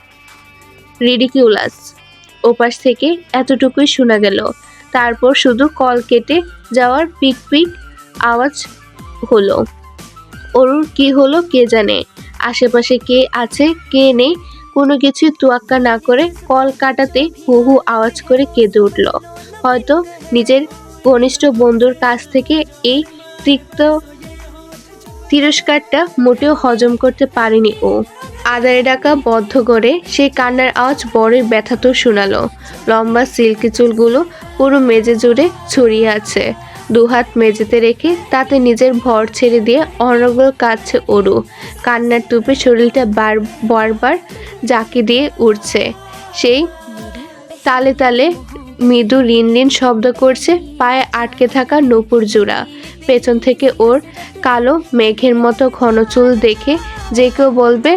রিডিকিউলাস। ওপাশ থেকে এতটুকুই শোনা গেল। তারপর শুধু কল কেটে যাওয়ার পিক পিক আওয়াজ হলো। অরুর কি হলো কে জানে। আশেপাশে কে আছে কে নেই কোনো কিছুই তোয়াক্কা না করে কল কাটাতে হু হু আওয়াজ করে কেঁদে উঠল। হয়তো নিজের ঘনিষ্ঠ বন্ধুর কাছ থেকে এই তিরস্কারটা মোটেও হজম করতে পারেনি ও। আদারে ডাকা বদ্ধ করে সেই কান্নার আওয়াজ বড়ই ব্যথাতো শোনালো। লম্বা সিল্কি চুলগুলো পুরো মেজে জুড়ে ছড়িয়ে আছে। দুহাত মেঝেতে রেখে তাতে নিজের ভর ছেড়ে দিয়ে অনর্গল কাঁদছে অরু। কান্নার টুপে শরীরটা বারবার জাকি দিয়ে উঠছে। সেই তালে তালে মৃদু লিন শব্দ করছে পায়ে আটকে থাকা নূপুর জোড়া। পেছন থেকে ওর কালো মেঘের মতো ঘন চুল দেখে যে কেউ বলবে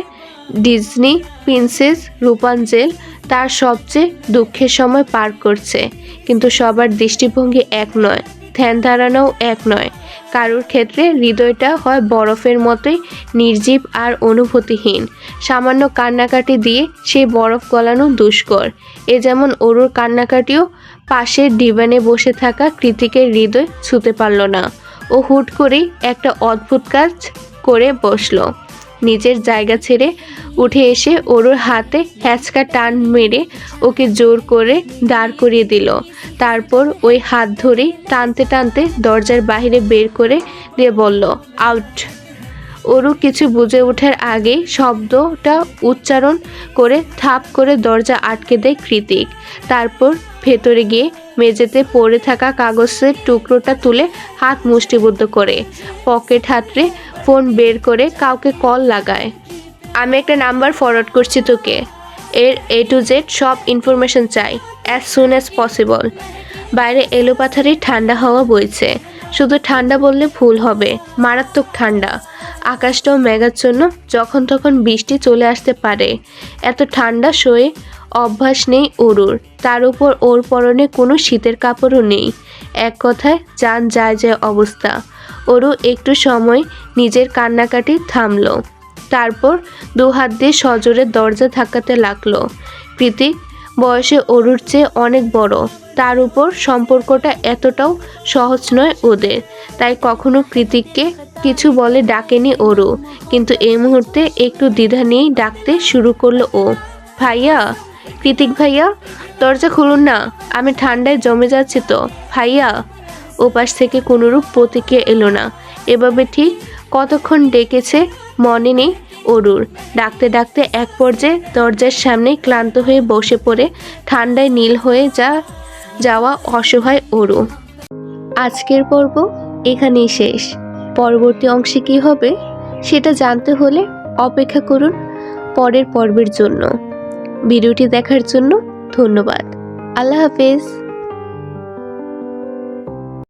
ডিজনি প্রিন্সেস রূপাঞ্জেল তার সবচেয়ে দুঃখের সময় পার করছে। কিন্তু সবার দৃষ্টিভঙ্গি এক নয়, ধ্যান ধারণাও এক নয়। কারোর ক্ষেত্রে হৃদয়টা হয় বরফের মতোই নির্জীব আর অনুভূতিহীন। সামান্য কান্নাকাটি দিয়ে সেই বরফ গলানো দুষ্কর। এ যেমন অরুর কান্নাকাটিও পাশের ডিভানে বসে থাকা কৃতিকের হৃদয় ছুঁতে পারল না। ও হুট করেই একটা অদ্ভুত কাজ করে বসলো। নিজের জায়গা ছেড়ে উঠে এসে অরুর হাতে হ্যাঁচকা টান মেরে ওকে জোর করে দাঁড় করিয়ে দিল। তারপর ওই হাত ধরে টানতে টানতে দরজার বাইরে বের করে দিয়ে বলল, আউট। অরু কিছু বুঝে ওঠার আগেই শব্দটা উচ্চারণ করে থাপ করে দরজা আটকে দেয় কৃতিক। তারপর ভেতরে গিয়ে মেঝেতে পড়ে থাকা কাগজের টুকরোটা তুলে হাত মুষ্টিবদ্ধ করে পকেট হাতড়ে ফোন বের করে কাউকে কল লাগায়। আমি একটা নাম্বার ফরওয়ার্ড করছি তোকে, এর A to Z সব ইনফরমেশন চাই, অ্যাজ সুন অ্যাজ পসিবল। বাইরে এলোপাথারি ঠান্ডা হাওয়া বইছে। শুধু ঠান্ডা বললে ভুল হবে, মারাত্মক ঠান্ডা। আকাশটাও মেঘাচ্ছন্ন, যখন তখন বৃষ্টি চলে আসতে পারে। এত ঠান্ডা সয়ে অভ্যাস নেই অরুর। তার উপর ওর পরনে কোনো শীতের কাপড়ও নেই। এক কথায় যান যায় যায় অবস্থা। অরু একটু সময় নিজের কান্নাকাটি থামলো। তারপর দু হাত দিয়ে সজোরে দরজা ধাক্কাতে লাগলো। কৃতিক বয়সে অরুর চেয়ে অনেক বড়। তার উপর সম্পর্কটা এতটাও সহজ নয় ওদের। তাই কখনো কৃতিককে কিছু বলে ডাকেনি অরু। কিন্তু এই মুহূর্তে একটু দ্বিধা নিয়েই ডাকতে শুরু করলো ও। ভাইয়া, কৃতিক ভাইয়া, দরজা খুলুন না, আমি ঠান্ডায় জমে যাচ্ছি তো ভাইয়া। ওপাশ থেকে কোনোরূপ প্রতিক্রিয়া এলো না। এভাবে ঠিক কতক্ষণ ডেকেছে মনে নেই অরুর। ডাকতে ডাকতে এক পর্যায়ে দরজার সামনে ক্লান্ত হয়ে বসে পড়ে ঠান্ডায় নীল হয়ে যাওয়া অসহায় অরু। আজকের পর্ব এখানেই শেষ। পরবর্তী অংশে কি হবে সেটা জানতে হলে অপেক্ষা করুন পরের পর্বের জন্য। ভিডিওটি দেখার জন্য ধন্যবাদ। আল্লাহ হাফেজ।